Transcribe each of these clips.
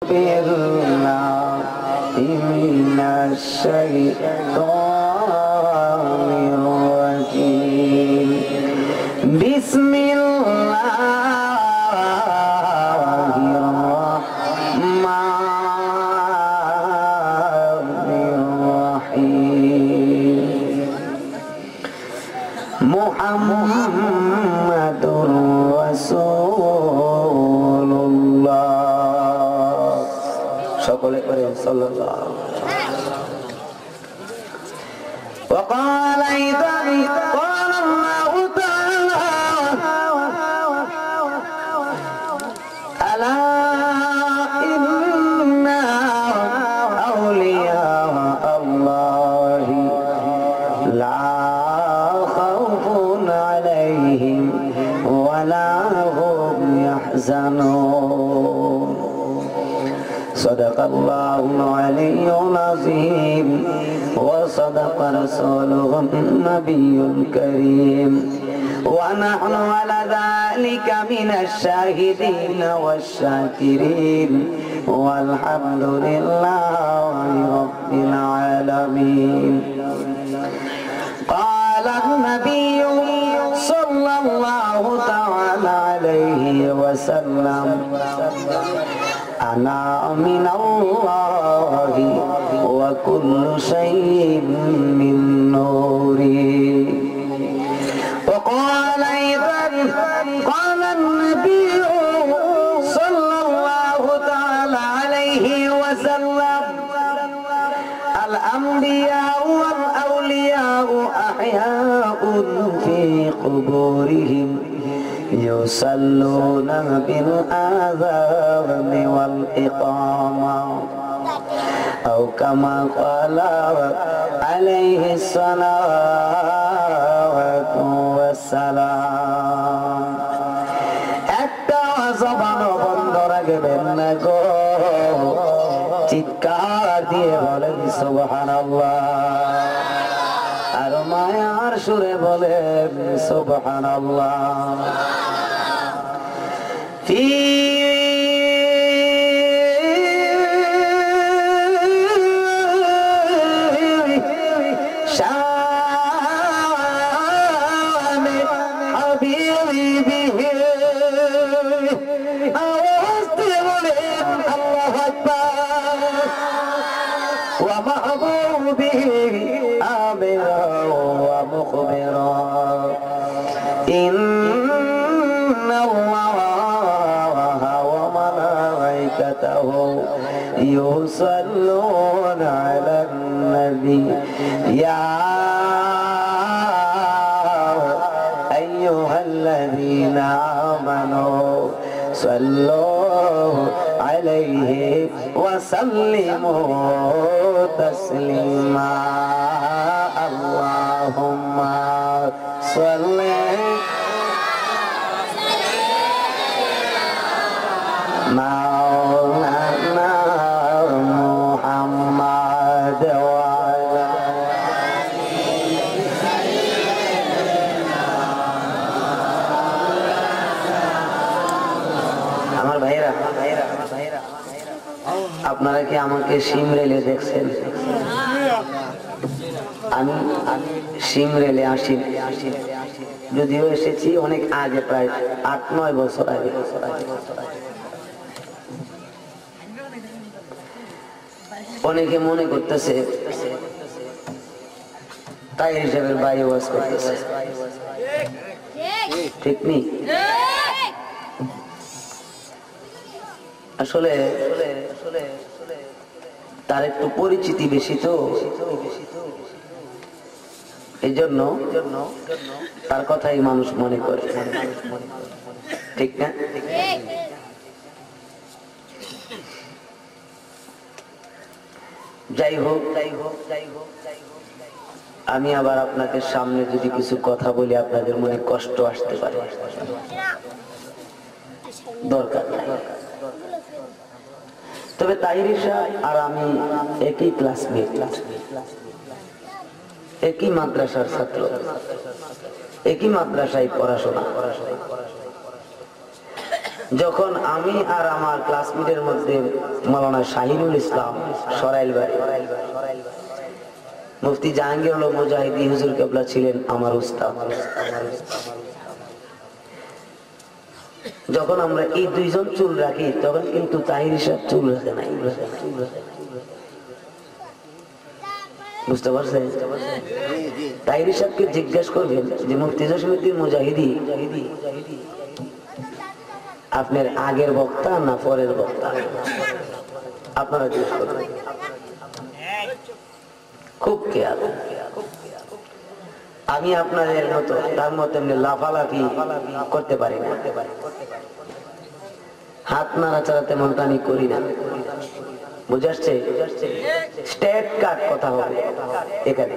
بالله من الشيطان الرجيم بسم الله মুহাম্মাদুর রাসূলুল্লাহ সকলে করে সাল্লাল্লাহু ওয়া ক্বালা ইদান ক্বালা আল্লাহু তাআলা আলা ইন্না আউলিয়া আল্লাহি লা ولا هم يحزنون صدق الله العلي العظيم وصدق رسوله النبي الكريم ونحن على ذلك من الشاهدين والشاكرين والحمد لله رب العالمين قال النبي صلى الله تعالى عليه وسلم أنا من الله وكل شيء من نوري وقال أيضا قال النبي صلى الله تعالى عليه وسلم الأنبياء والأولياء أحياء في قبورهم يصلون بالآذان والإقامة أو كما قال عليه الصلاة والسلام একটা জবান বন্ধ রাখবেন না গো চিৎকার দিয়ে বলেন সুবহানাল্লাহ আর মায়ার সুরে বলেন সুবহানাল্লাহ ফি শানে হাবিবিহি আওয়াজ দিয়ে বলেন আল্লাহু আকবার ওয়া মাহবুবিহি আমিরা ওয়া মুখবিরা ইন্নাল্লাহা ওয়া মালাইকাতাহু ইউসাল্লুনা আলান নবী ইয়া আইয়ুহাল্লাযীনা আমানু সাল্লু আলাইহি ওয়া সাল্লিমু তাসলিমা আল্লাহুম্মা সাল্লি মাওলানা মুহাম্মাদ ওয়া আলা আমার ভাইরা আপনারা কি আমাকে সিমরেলে দেখছেন? আমি সিমরেলে আসি, যদিও এসেছি অনেক আগে, প্রায় ৮-৯ বছর আগে। অনেকে মনে করতেছে তাই হিসেবে বাইরে ওয়াজ করতেছে, ঠিক নেই। আসলে তার একটু পরিচিতি বেশি, তো এই জন্য তার কথাই মানুষ মনে করে, ঠিক না? যাই হোক, আমি আবার আপনাদের সামনে যদি কিছু কথা বলি আপনাদের মনে কষ্ট আসতে পারে, দরকার নাই। তবে তাহির সাহেব আর আমি একই ক্লাসমেট, একই মাদ্রাসার ছাত্র, একই মাদ্রাসায় পড়াশোনা। যখন আমি আর আমার ক্লাসমেটের মধ্যে মাওলানা শাহিনুল ইসলাম সরাইল বাড়ি, মুফতি জাহাঙ্গীর আলম মুজাহিদি হুজুর কেবলা ছিলেন আমার উস্তাদ। যখন আমরা এই দুইজন চুল রাখি তখন কিন্তু তাহির সাহেব চুল রাখে নাই। বুঝতে পারছেন? তাহির সাহেবকে জিজ্ঞেস করবেন যে মুফতি জসিমউদ্দিন মুজাহিদি আপনার আগের বক্তা না পরের বক্তা? আপনারা জিজ্ঞেস করবেন। খুব খেয়াল। আমি আপনাদের মতো তার মতো এমনি লাফালাফি করতে পারি না, হাত নাড়াচাড়া তেমন টানি করি না। বুঝে আসছে? স্টেট কাট কথা হবে এখানে।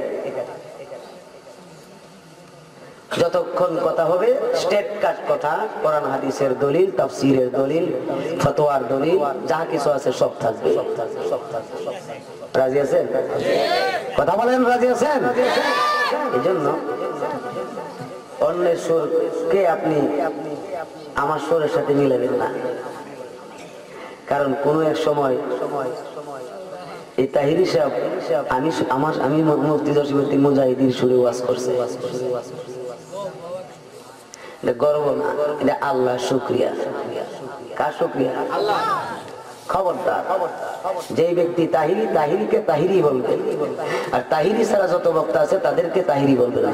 যতক্ষণ কথা হবে স্টেট কাট কথা, কোরআন হাদিসের দলিল, তাফসীরের দলিল, ফতোয়ার দলিল, যা কিছু আছে সব থাকবে। রাজি আছেন? কথা বলেন, রাজি আছেন? এই জন্য অন্যের সুরকে আপনি আমার সুরের সাথে মিলাবেন না, কারণ কোন এক সময় এই তাহিরি সাহেব আমি মুফতি জসিমউদ্দিন মুজাহিদির সুরে ওয়াজ করছে। গর্ব না, এটা আল্লাহ শুকরিয়া। কার শুকরিয়া? আল্লাহ। খবরদার, যে ব্যক্তি তাহিরি, তাহিরিকে তাহিরি বলবে, আর তাহিরি ছাড়া যত বক্তা আছে তাদেরকে তাহিরি বলবে না।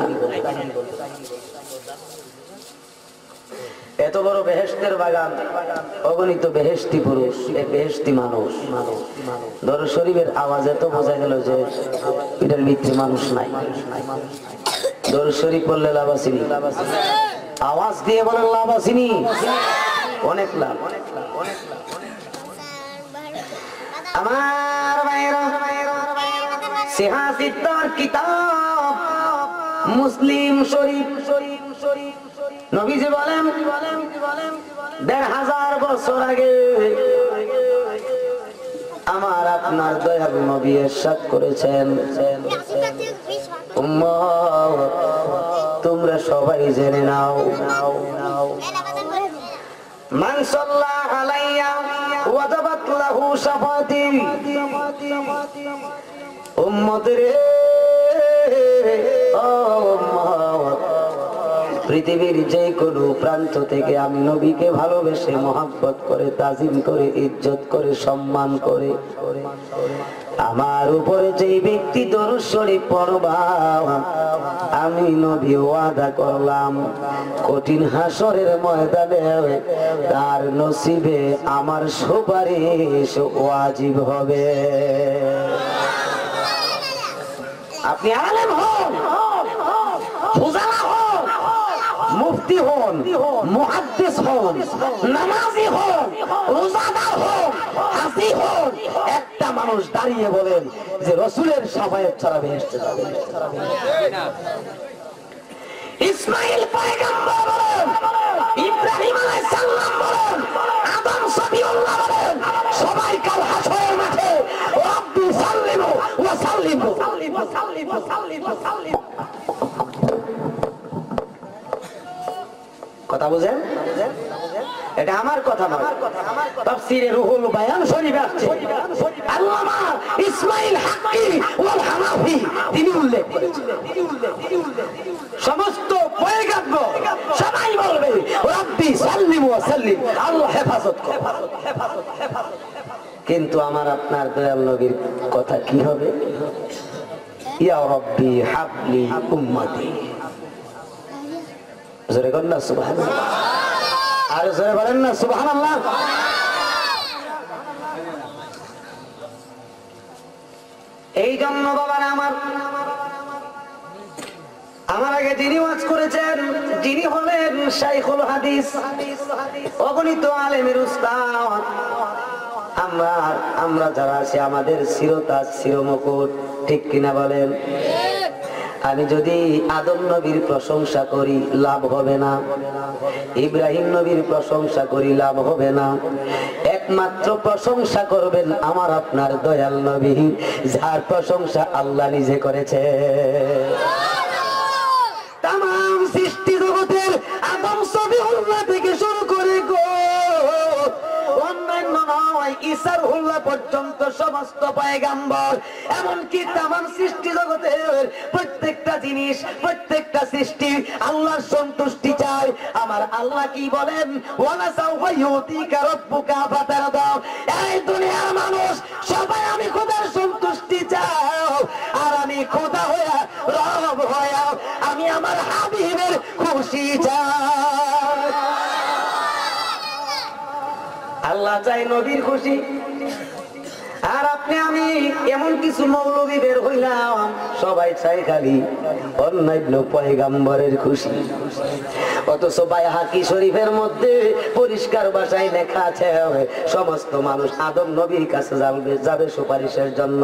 এত বড় বেহেশতের বাগান, অগণিত বেহেশতি পুরুষ, বেহেশতি মানুষ, দরুদ শরীফের আওয়াজে তো বোঝা গেল যে এটার ভিতরে মানুষ নাই। দরুদ শরীফ বললে লাভ আসেনি, আওয়াজ দিয়ে বলেন লাভ আসেনি, অনেক লাভ। আমার ভাইরা, সিহাসিতার কিতাব মুসলিম শরীফ, নবীজি বলেন ১৫০০ বছর আগে আমার আপনার দয়াল নবী ইরশাদ করেছেন, উম্মত তোমরা সবাই জেনে নাও, মান সাল্লাল্লাহু আলাইয়া ওয়াজাবাত লাহু শাফাতি। উম্মত রে, ও উম্মত, পৃথিবীর যে কোনো প্রান্ত থেকে আমি নবীকে ভালোবেসে মহব্বত করে, তাজিম করে, ইজ্জত করে, সম্মান করে আমার উপরে যেই ব্যক্তি দরুদ শরীফ পড়বা, আমি নবী ওয়াদা করলাম কঠিন হাসরের ময়দানে তার নসিবে আমার সুপারিশ ওয়াজিব হবে। আপনি আলেম হন, ফুজালা হন, মুফতি হন, মুহাদ্দিস হন, নামাজি হন, রোজাদার হন, হাজি হন, একটা মানুষ দাঁড়িয়ে বলেন যে রাসূলের শাফায়াত ছাড়া বেহেশতে যাবে না। ইসমাঈল পয়গম্বর বলেন, ইব্রাহিম আলাইহিস সালাম বলেন, আদম সফিউল্লাহ বলেন, সবাই কাল হাসরের মাঠে রব্বি সাল্লিমু ওয়া সাল্লিমু। কথা বুঝেন? এটা আমার কথা নয়, তাফসীরে রুহুল বায়ান শরীফে আছে, আল্লামা ইসমাঈল হাক্কি ওয়াল হানাফি তিনি উল্লেখ করেছেন। সমস্ত পয়গম্বর সবাই বলবে রব্বি সাল্লিমু ওয়া সাল্লিম, আল্লাহ হেফাজত করে। কিন্তু আমার আপনার দয়াল নবীর কথা কি হবে? ইয়া রব্বি হাবলি উম্মতি। জোরে বলেন না সুবহানাল্লাহ, আর জোরে বলেন না সুবহানাল্লাহ। এই জন্য বাবারা আমার আগে যিনি ওয়াজ করেছেন, যিনি হলেন শাইখুল হাদিস, অগণিত আলেমের উস্তাদ। আমরা যারা আছি আমাদের শিরতাজ, শিরমুকুট, ঠিক কিনা বলেন? আমি যদি আদম নবীর প্রশংসা করি লাভ হবে না, ইব্রাহিম নবীর প্রশংসা করি লাভ হবে না, একমাত্র প্রশংসা করবেন আমার আপনার দয়াল নবী, যার প্রশংসা আল্লাহ নিজে করেছে। তামাম সৃষ্টি জগতের আদম সফিউল্লাহ থেকে শুরু করে গো পর্যন্ত সমস্ত পয়গাম্বর এমনকি তামাম সৃষ্টি জগতের প্রত্যেকটা জিনিস প্রত্যেকটা সৃষ্টি আল্লাহর সন্তুষ্টি চায়। আমার আল্লাহ কি বলেন, ওয়ালা সাওফা ইউতিকা রাব্বুকা ফাতারদা, এই দুনিয়ার মানুষ সবাই আমি খোদার সন্তুষ্টি চাও, আর আমি খোদা হইয়া রব হইয়া আমি আমার হাবিবের খুশি চাই। আল্লাহ চাই নবীর খুশি, আর আপনি আমি এমন কিছু মৌলবী বের হইলাম সবাই চাই খালি অন্যান্য পয়গাম্বরের খুশি। অথচ বাইহাকি শরীফের মধ্যে পরিষ্কার ভাষায় লেখা আছে সমস্ত মানুষ আদম নবীর কাছে যাবে সুপারিশের জন্য।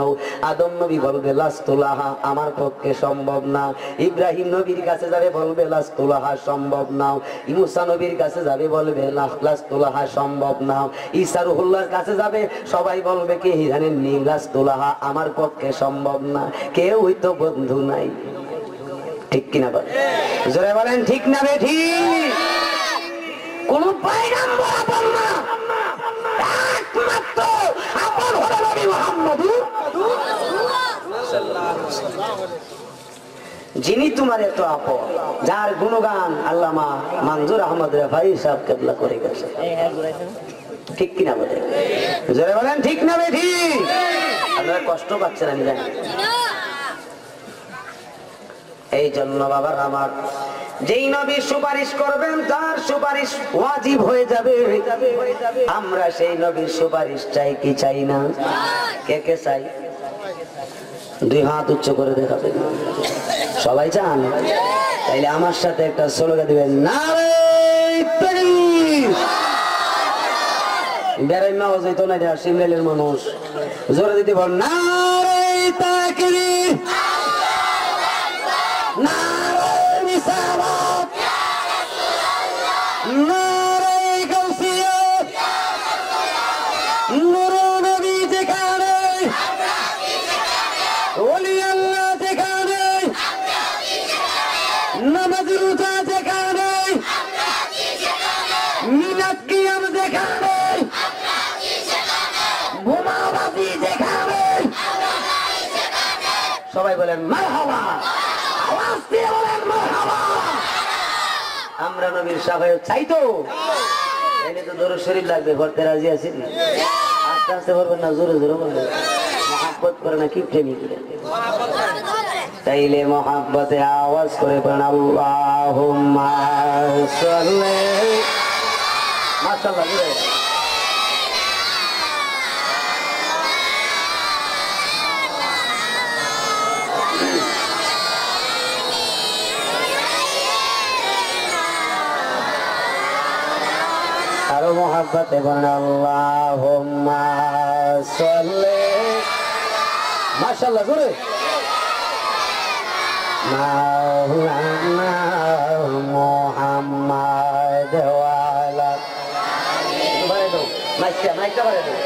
আদম নবী বলবে লাস্তুলাহা, আমার পক্ষে সম্ভব না। ইব্রাহিম নবীর কাছে যাবে বলবে লাস্তুলাহা, সম্ভব না। মুসা নবীর কাছে যাবে বলবে লাস্তুলাহা, সম্ভব না। ঈসা রুহুল্লাহর কাছে যাবে সবাই বলবে কি জানেন নি, লাস্তুলাহা, আমার পক্ষে সম্ভব না। কেউই তো বন্ধু নাই, ঠিক কিনা বলেন? জোরে বলেন ঠিক না বেঠি? কোন পয়গাম্বর আপন না, একমাত্র আপন হলো নবী মুহাম্মদ সাল্লাল্লাহু আলাইহি ওয়াসাল্লাম, যিনি তোমার এত আপন, যার গুণগান আল্লামা মনজুর আহমদ রেফাই সাহেব কেবলা করে গেছে, ঠিক কিনা বলেন? জোরে বলেন ঠিক না বেঠি? আপনারা কষ্ট পাচ্ছেন আমি জানি। এই জন্য বাবার আমার, যেই নবী সুপারিশ করবেন তার সুপারিশ ওয়াজিব হয়ে যাবে। আমরা সেই নবীর সুপারিশ চাই কি চাই না? কে কে চাই? দুই হাত উচ্চ করে দেখাবেন। সবাই চান? তাইলে আমার সাথে একটা স্লোগান দিবেন, নারে তাকবীর। বেড়াই নাও যেত না, সিমরাইলের মানুষ জোরে দিতে বল, নারে তাকবীর, নারে রিসালাত, নারে গাউসিয়ত, নূর নবী যেখানে, ওলি আল্লাহ যেখানে, নামাজ রোজা যেখানে, মিলাদ কিয়াম যেখানে, বোমাবাজি যেখানে, সবাই বলেন মারহাবা, আওয়াজ দিয়ে বলেন মারহাবা। আমরা নবীর শাফায়াত চাই তো, এনে তো দরুদ শরীফ লাগবে, পড়তে রাজি আছেন? আস্তে আস্তে বলবেন না, জোরে জোরে বলবেন। মহব্বত করে না কি প্রেমিক? তাইলে মহব্বতে আওয়াজ করে পড়েন আল্লাহুম্মা সাল্লি, মাশাআল্লাহ জোরে। আরো মহব্বতে বলেন আল্লাহুম্মা সাল্লি, মাশাআল্লাহ জোরে। মাওলানা মুহাম্মদ ওয়া আলা আলিহি, মাইকটা বাড়াই দাও।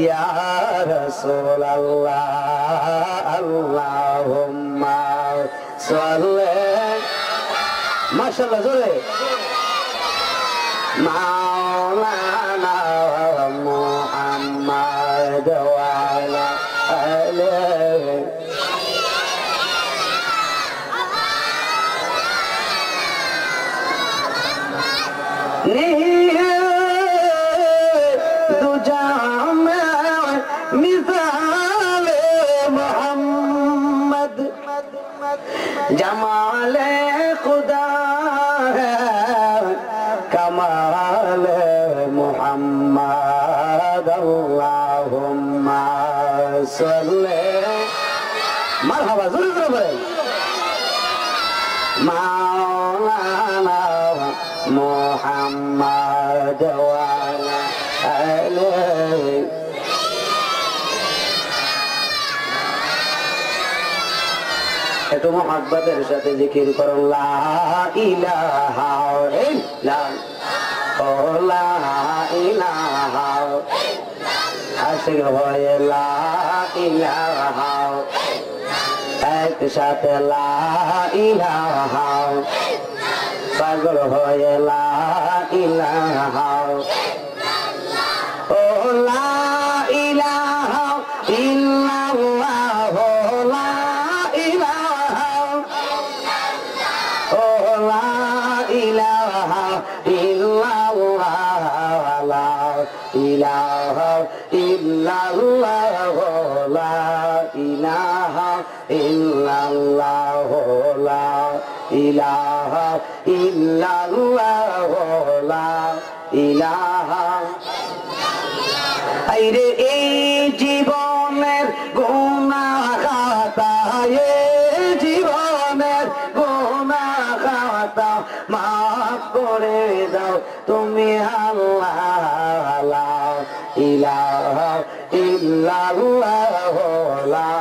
या रसूल अल्लाह अल्लाहुम्मा सल्ली, माशाअल्लाह जोरे। मौलाना मुहम्मद वा अला आलिहि, जमाले खुदा है कमाल मुहम्मद अल्लाहुम्मा सल्ली, मरहबा जोरे जोरे बोलें। मौलाना मुहम्मद वा अला आलिहि, একটু মুহাব্বতের সাথে জিকির করুন লা ইলাহা ইল্লাল্লাহ ও লা ইলাহা আশিক হয়ে লা ইলাহা একসাথে লা ইলাহা পাগল হয়ে লা ইলাহা ও লা ইলাহা ইল্লাল্লাহ লা ইলাহা ও লা ইলাহা ইল্লাল্লাহ লা ইলাহা ইল্লাল্লাহ লা ইলাহা ইল্লাল্লাহ লা ইলাহা ইল্লাল্লাহ লা ইলাহা আইরে এই জীবনের গুনাহ খাতা এই জীবনের গুনাহ খাতা মাফ করে দাও তুমি আল্লাহ লা ইলাহা ইল্লাল্লাহ লা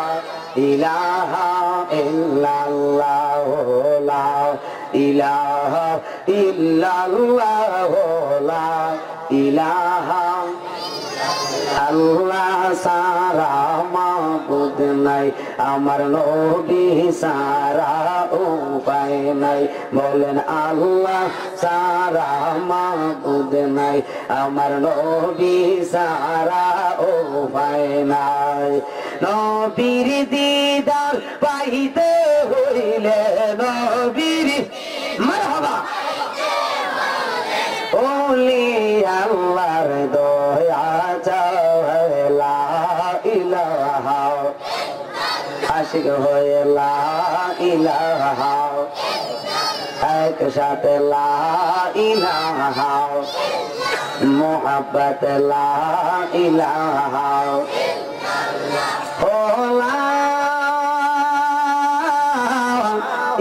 ইলাহা ইল্লাল্লাহ লা ইলাহা ইল্লাল্লাহ লা ইলাহা আল্লাহ সারা মাবুদ নাই আমার নবী সারা উপায় নাই বলেন আল্লাহ সারা মাবুদ নাই আমার নবী সারা উপায় নাই নবীর দিদার পাইতে হইলে নবীর মারহাবা ওলি আল্লাহর দয়া চাওয়া লা ইলাহা আশিক হয়ে লা ইলাহা একসাথে লা ইলাহা মুহাব্বত লা ইলাহা ও লা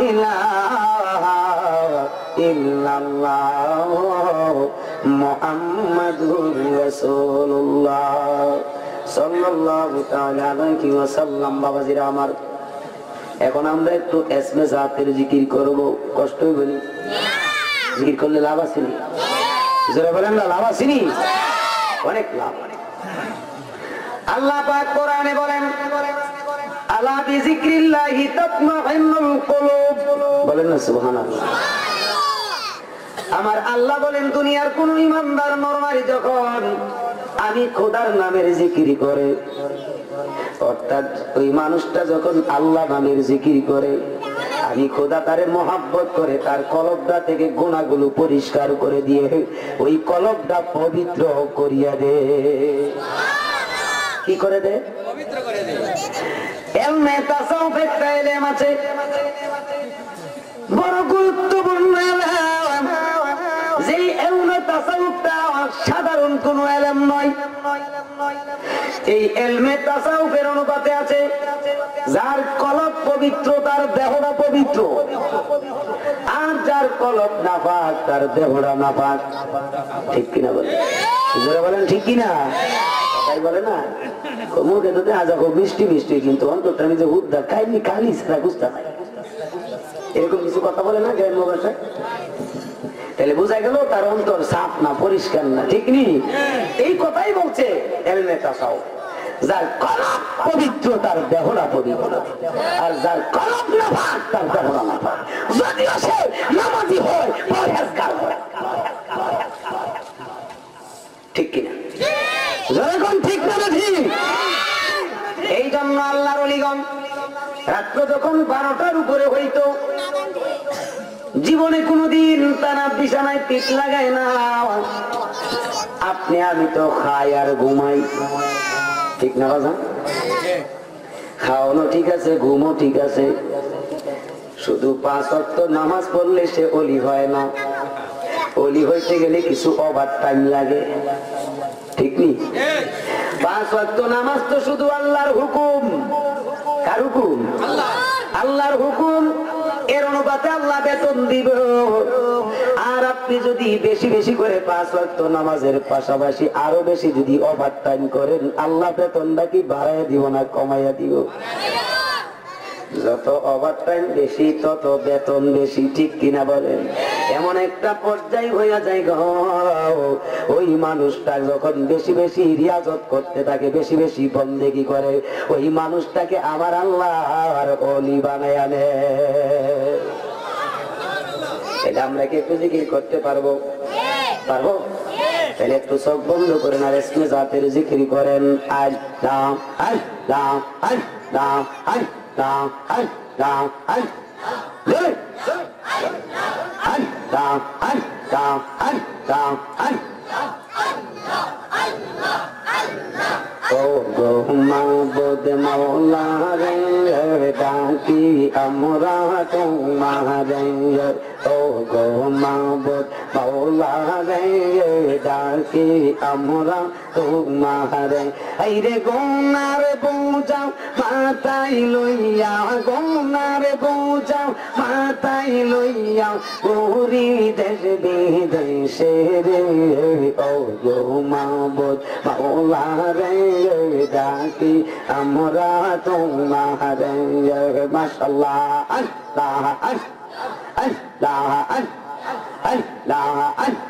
ইলাহা ইল্লাল্লাহ মুহাম্মাদুর রাসূলুল্লাহ সাল্লাল্লাহু তাআলা আলাইহি ওয়াসাল্লাম। বাবাজিরা আমার, এখন আমরা একটু এসমে জাতের জিকির করব। কষ্ট হইবনি? জিকির করলে লাভ আছে নি? যারা বলেন না লাভ আছে নি? অনেক লাভ। আল্লাহ পাক কোরআনে বলেন আলা বিযিকরিল্লাহি তাতমাইন্নুল কুলুব। বলেন না সুবহানাল্লাহ। আমার আল্লাহ বলেন দুনিয়ার কোন ইমানদার নরনারী যখন আমি খোদার নামের জিকির করে, অর্থাৎ ওই মানুষটা যখন আল্লাহ নামের জিকির করে, আমি খোদা তারে মহাব্বত করে তার কলবটা থেকে গুনাহগুলো পরিষ্কার করে দিয়ে ওই কলবটা পবিত্র করিয়া দে। কি করে দে? পবিত্র করে দে। এলমে তাসাউফ একটা ইলম আছে, বড় গুরুত্বপূর্ণ ইলম। যে ইলমে তাসাউফটা সাধারণ কোন ইলম নয়। এই ইলমে তাসাউফের অনুপাতে আছে যার কলব পবিত্র তার দেহটা পবিত্র, আর যার কলব নাপাক তার দেহটা নাপাক। ঠিক কিনা বলেন? যারা বলেন ঠিক কিনা? তাই বলে না মুখে তো দেখা যাবো মিষ্টি মিষ্টি, কিন্তু অন্তরটা নিজে হুদ্দা কাইনি কালি ছাড়া বুঝতে নাই। এরকম কিছু কথা বলে না গ্রাম্য ভাষায়? তাহলে বোঝা গেল তার অন্তর সাফ না, পরিষ্কার না। ঠিক নি? এই কথাই বলছে এলমে তাসাউফ। যার কলব পবিত্র তার দেহটা পবিত্র, আর যার কলব নাপাক তার দেহটা নাপাক। যদিও সে নামাজি হয়, পরহেজগার হয়। ঠিক কিনা? যখন ঠিক না ঠিক। এই জন্য আল্লাহর ওলিগণ রাত্র যখন 12টার উপরে হইতো, জীবনে কোনদিন তারা বিছানায় পিঠ লাগায় না। আপনি আমি তো খাই আর ঘুমাই, ঠিক না বাজান? খাওয়ানো ঠিক আছে, ঘুমও ঠিক আছে, শুধু 5 ওয়াক্ত নামাজ পড়লে সে ওলি হয় না। ওলি হইতে গেলে কিছু ওভার টাইম লাগে। ঠিক নি? 5 ওয়াক্ত নামাজ তো শুধু আল্লাহর হুকুম। কার হুকুম? আল্লাহর হুকুম। এর অনুপাতে আল্লাহ বেতন দিব। আর আপনি যদি বেশি বেশি করে 5 ওয়াক্ত নামাজের পাশাপাশি আরো বেশি যদি ওভার টাইম করেন, আল্লাহ বেতনটা কি বাড়াইয়া দিব না কমাইয়া দিব? যত ওভারটাইম বেশি তত বেতন বেশি, ঠিক কিনা বলেন? এমন একটা পর্যায়ে হইয়া যায় গো, ওই মানুষটা যখন বেশি বেশি রিয়াজত করতে থাকে, বেশি বেশি বন্দেগি করে, ওই মানুষটাকে আমার আল্লাহর ওলি বানায় আনে। এটা আমরা কি একটু জিকির করতে পারবো? পারবো? তাহলে একটু চোখ বন্ধ করেন আর ইসমে জাতের জিকির করেন। আল্লাহ আল্লাহ আল্লাহ আল্লাহ আল্লাহ আল্লাহ আল্লাহ আল্লাহ আল্লাহ ও গো মাবুদ মাওলা রে, ডাকি আমরা তোমারে। ও গো মাবুদ মাওলা রে, ডাকি আমরা তোমারে। এই রে গুনার বোঝাও মাথায় লইয়া, গুনার বোঝাও মাথায় লইয়া, ঘুরি দেশ বিদেশে রে। ও গো মাবুদ মাওলা রে, ডাকি আমরা তোমারে। মাশাআল্লাহ আল্লাহ আল্লাহ আল্লাহ আল্লাহ।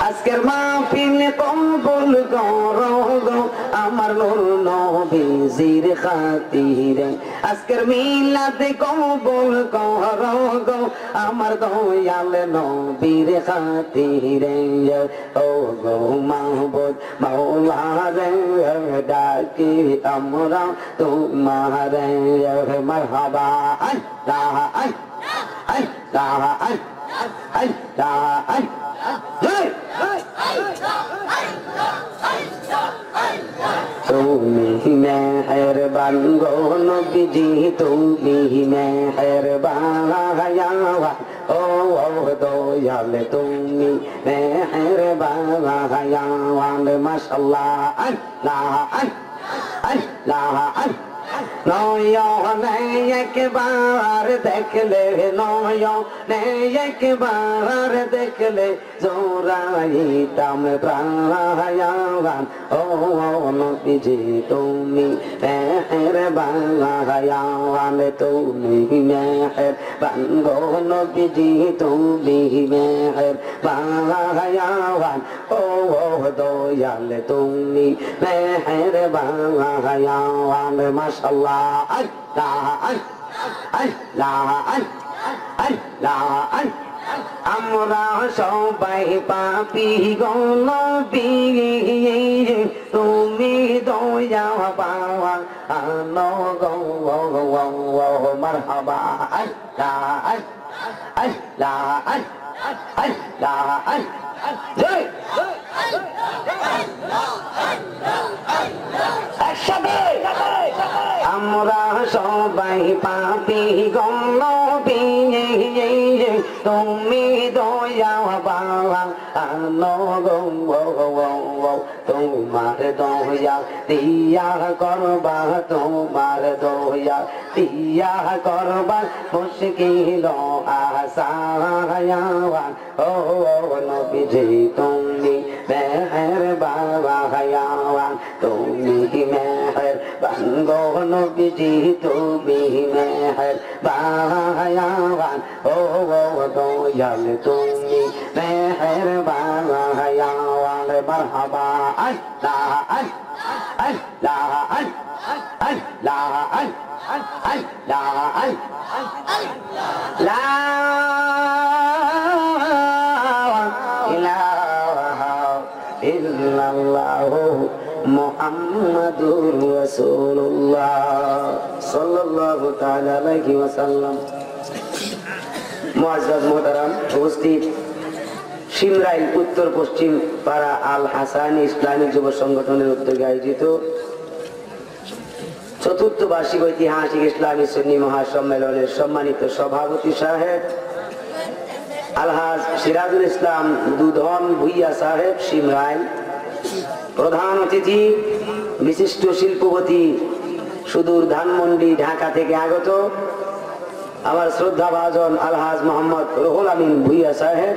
আজকের মাহফিল কবুল করো গো আমার নূর নবীজির খাতিরে। আজকের মিলাদ কবুল করো গো আমার দয়াল নবীর খাতিরে। ও গো মাহবুব মাওলা রে, ডাকি আমরা তোমারে। মারহাবা আল্লাহ আল্লাহ আল্লাহ তুমি মেহেরবান গো নবীজি, তুমি মেহেরবান। ও দয়াল তুমি মেহেরবান। মাশাআল্লাহ আল্লাহ আল্লাহ নয়নে একবার দেখলে, নয়নে একবার দেখলে জোড়াইতাম প্রাণ। ও নবীজি তুমি মেহেরবান, তুমি মেহেরবান গো নবীজি, তুমি মেহেরবান। ও দয়াল তুমি মেহেরবান। মাশাআল্লাহ আল্লাহ আল্লাহ আল্লাহ। আমরা সবাই পাপী গো নবী, তুমি দয়া পাওয়া আনো গো। মারহাবা আল্লাহ আল্লাহ আল্লাহ আল্লাহ। আমরা সবাই পাপী গো নবী, তুমি দয়া পাওয়া আনো গো। তোমার দয়া দিয়া করবা, তোমার দয়া দিয়া করবা মুশকিল আসান। ও নবীজি তুমি মেহেরবান, তুমি মেহেরবান গো নবীজি, তুমি মেহেরবান। ও দয়াল তুমি মেহেরবান। মারহাবা আল্লাহ আল্লাহ আল্লাহ আল্লাহ। লা ইলাহা ইল্লাল্লাহু মুহাম্মাদুর রাসূলুল্লাহ সাল্লাল্লাহু তাআলা আলাইহি ওয়াসাল্লাম। মুআজ্জাজ মুহতারাম উপস্থিত, সিমরাইল উত্তর পশ্চিম পাড়া আল হাসানি ইসলামী যুব সংগঠনের উদ্যোগে আয়োজিত চতুর্থ বার্ষিক ঐতিহাসিক ইসলামী সুন্নি মহাসম্মেলনের সম্মানিত সভাপতি সাহেব আলহাজ সিরাজুল ইসলাম দুধন ভুইয়া সাহেব সিমরাইল, প্রধান অতিথি বিশিষ্ট শিল্পপতি সুদূর ধানমন্ডি ঢাকা থেকে আগত আমার শ্রদ্ধাভাজন আলহাজ মোহাম্মদ রুহুল আমিন ভুইয়া সাহেব,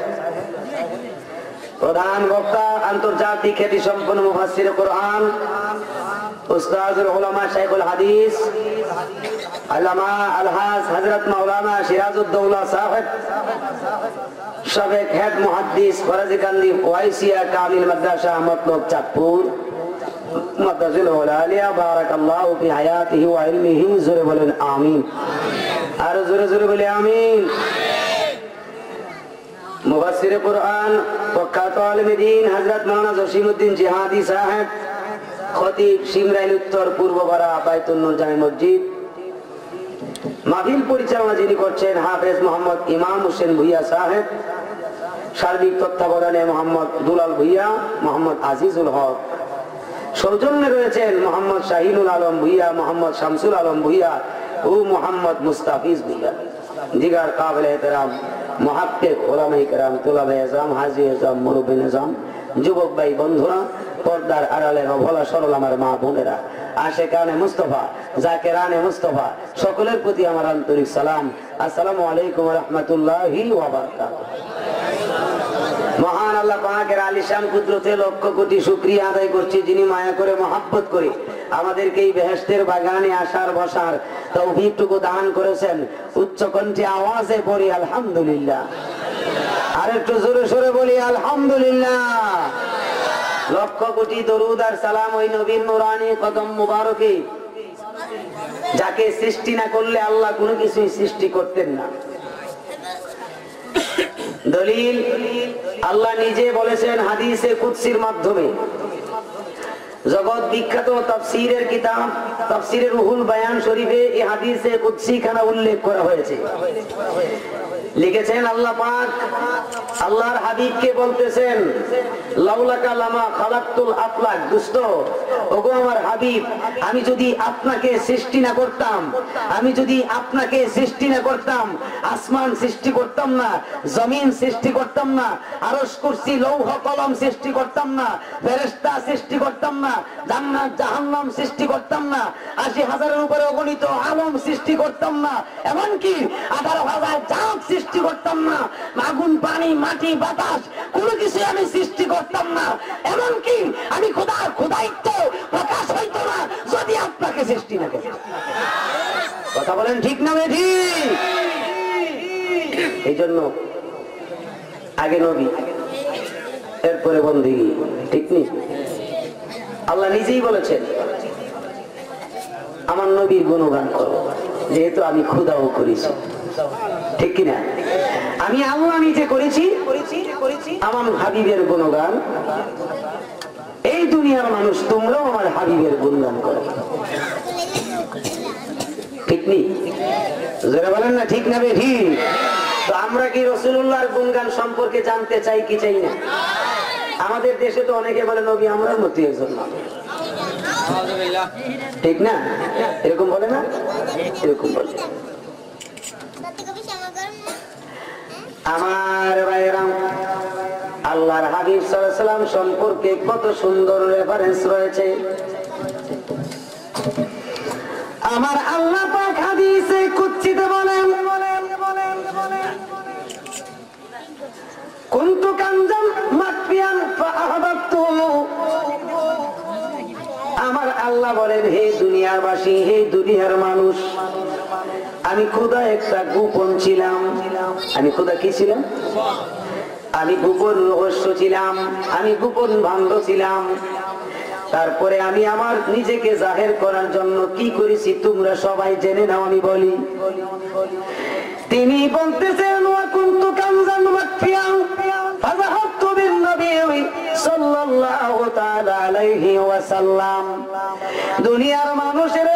প্রধান বক্তা আন্তর্জাতিক খ্যাতি সম্পন্ন মুফাসসির কোরআন উস্তাদুল উলামা শাইখুল হাদিস আল্লামা আলহাজ হযরত মাওলানা সিরাজউদ্দৌলা সাহেব, সাবেক হেড মুহাদ্দিস ফরাজিকান্দি ওয়াইসিয়া কামিল মাদ্রাসা মতলব চাঁদপুর মাদ্রাসাতুল আলিয়া, বারাকাল্লাহু ফি হায়াতিহি ওয়া ইলমিহি। জোরে বলেন আমিন, আর জোরে জোরে বলে আমিন। মুফাসসিরে কুরআন প্রখ্যাত আলেমে দ্বীন হযরত মাওলানা জসিমউদ্দিন জিহাদি সাহেব, খতিব সিমরাইল উত্তর পূর্বপাড়া বাইতুন নূর জামে মসজিদ। মাহফিল পরিচালনা যিনি করছেন হাফেজ মোহাম্মদ ইমাম হোসেন ভুইয়া সাহেব, সার্বিক তত্ত্বাবধানে মোহাম্মদ দুলাল ভুইয়া, মোহাম্মদ আজিজুল হক। সৌজন্যে রয়েছেন মোহাম্মদ শাহিনুল আলম ভুইয়া, মোহাম্মদ শামসুল আলম ভুইয়া ও মোহাম্মদ মুস্তাফিজ ভুইয়া। দিগার কাবিল এহতেরাম মুহাক্কিক উলামায়ে কেরাম, তুলাবে ইজরাম, হাজী ইজরাম, মুরব্বী নিজাম, যুবক ভাই বন্ধুরা, পর্দার আড়ালের অবলা সরল আমার মা বোনেরা, আশিকানে মুস্তাফা, জাকিরানে মুস্তাফা, সকলের প্রতি আমার আন্তরিক সালাম। আসসালামু আলাইকুম ওয়া রাহমাতুল্লাহি ওয়া বারাকাতুহু। মহান আল্লাহ পাকের আলিশান কুদরতে লক্ষ কোটি শুকরিয়া আদায় করছি, যিনি মায়া করে মহব্বত করে আমাদেরকে এই বেহেশতের বাগানে আসার বসার তৌফিকটুকু দান করেছেন। উচ্চ কণ্ঠে আওয়াজে পড়ি আলহামদুলিল্লাহ, আর একটু জোরে সোরে বলি আলহামদুলিল্লাহ। লক্ষ কোটি দরুদ আর সালাম ওই নবীর নূরানি কদম মুবারকে, যাকে সৃষ্টি না করলে আল্লাহ কোনো কিছুই সৃষ্টি করতেন না। দলিল আল্লাহ নিজে বলেছেন হাদিসে কুদসির মাধ্যমে। জগৎ বিখ্যাত তাফসীরের কিতাব তাফসীরে রুহুল বায়ান শরীফে এই হাদিসে কুদসি খানা উল্লেখ করা হয়েছে। লিখেছেন আল্লাহ পাক আল্লাহর হাবিবকে বলতেছেন, লাউলাকা লামা খালাকতুল আফলাক, দুষ্ট ওগো আমার হাবিব, আমি যদি আপনাকে সৃষ্টি না করতাম, আমি যদি আপনাকে সৃষ্টি না করতাম, আসমান সৃষ্টি করতাম না, জমিন সৃষ্টি করতাম না, আরশ কুরসি লৌহ কলম সৃষ্টি করতাম না, ফেরেশতা সৃষ্টি করতাম না, জান্নাত জাহান্নাম সৃষ্টি করতাম না, ৮০,০০০-এর উপরে অগণিত আলম সৃষ্টি করতাম না, এমনকি ১৮,০০০ চাঁদ সৃষ্টি করতাম না, আগুন পানি মাটি বাতাস কোনো কিছু আমি সৃষ্টি করতাম না, এমনকি আমি খোদার খোদাইত্ব প্রকাশ হইতো না যদি আপনাকে সৃষ্টি না করতাম। কথা বলেন ঠিক না ঠিক? এই জন্য আগে নবী, এরপরে বন্দেগী, ঠিক নেই? আল্লাহ নিজেই বলেছেন আমার নবীর গুণগান করো, যেহেতু আমি খোদাও করেছি, ঠিক কিনা? আমি আল্লাহ নিজে করেছি আমার হাবিবের গুণগান। এই দুনিয়ার মানুষ তোমরাও আমার হাবিবের গুণগান করো, ঠিক নেই? যারা বলেন না ঠিক না ঠিক? তো আমরা কি রাসূলুল্লাহর গুণগান সম্পর্কে জানতে চাই কি চাই না? আমাদের দেশে তো অনেকে বলে নবী আমরার মতো একজন না, ঠিক না? এরকম বলে না? এরকম বলে। আমার ভাইরা, আল্লাহর হাবিব সাল্লাল্লাহু আলাইহি ওয়াসাল্লাম সম্পর্কে কত সুন্দর রেফারেন্স রয়েছে। আমার আল্লাহ পাক হাদিসে কুদসিতে বলেন, কুনতু কানজাম মাকফিয়ান ফাআহবাবতু। আমার আল্লাহ বলেন, হে দুনিয়াবাসী, হে দুনিয়ার মানুষ, আমি খোদা একটা গোপন ছিলাম। আমি খোদা কি ছিলাম? আমি গোপন রহস্য ছিলাম, আমি গোপন ভাণ্ড ছিলাম। তারপরে আমি আমার নিজেকে জাহের করার জন্য কি করেছি তোমরা সবাই জেনে নাও। আমি বলি, তিনি বলতেছেন, ওয়া কুনতু কানজান মাকফিয়ান ফাযাহাবতু বিন নবী সাল্লাল্লাহু তাআলা আলাইহি ওয়াসাল্লাম। দুনিয়ার মানুষের,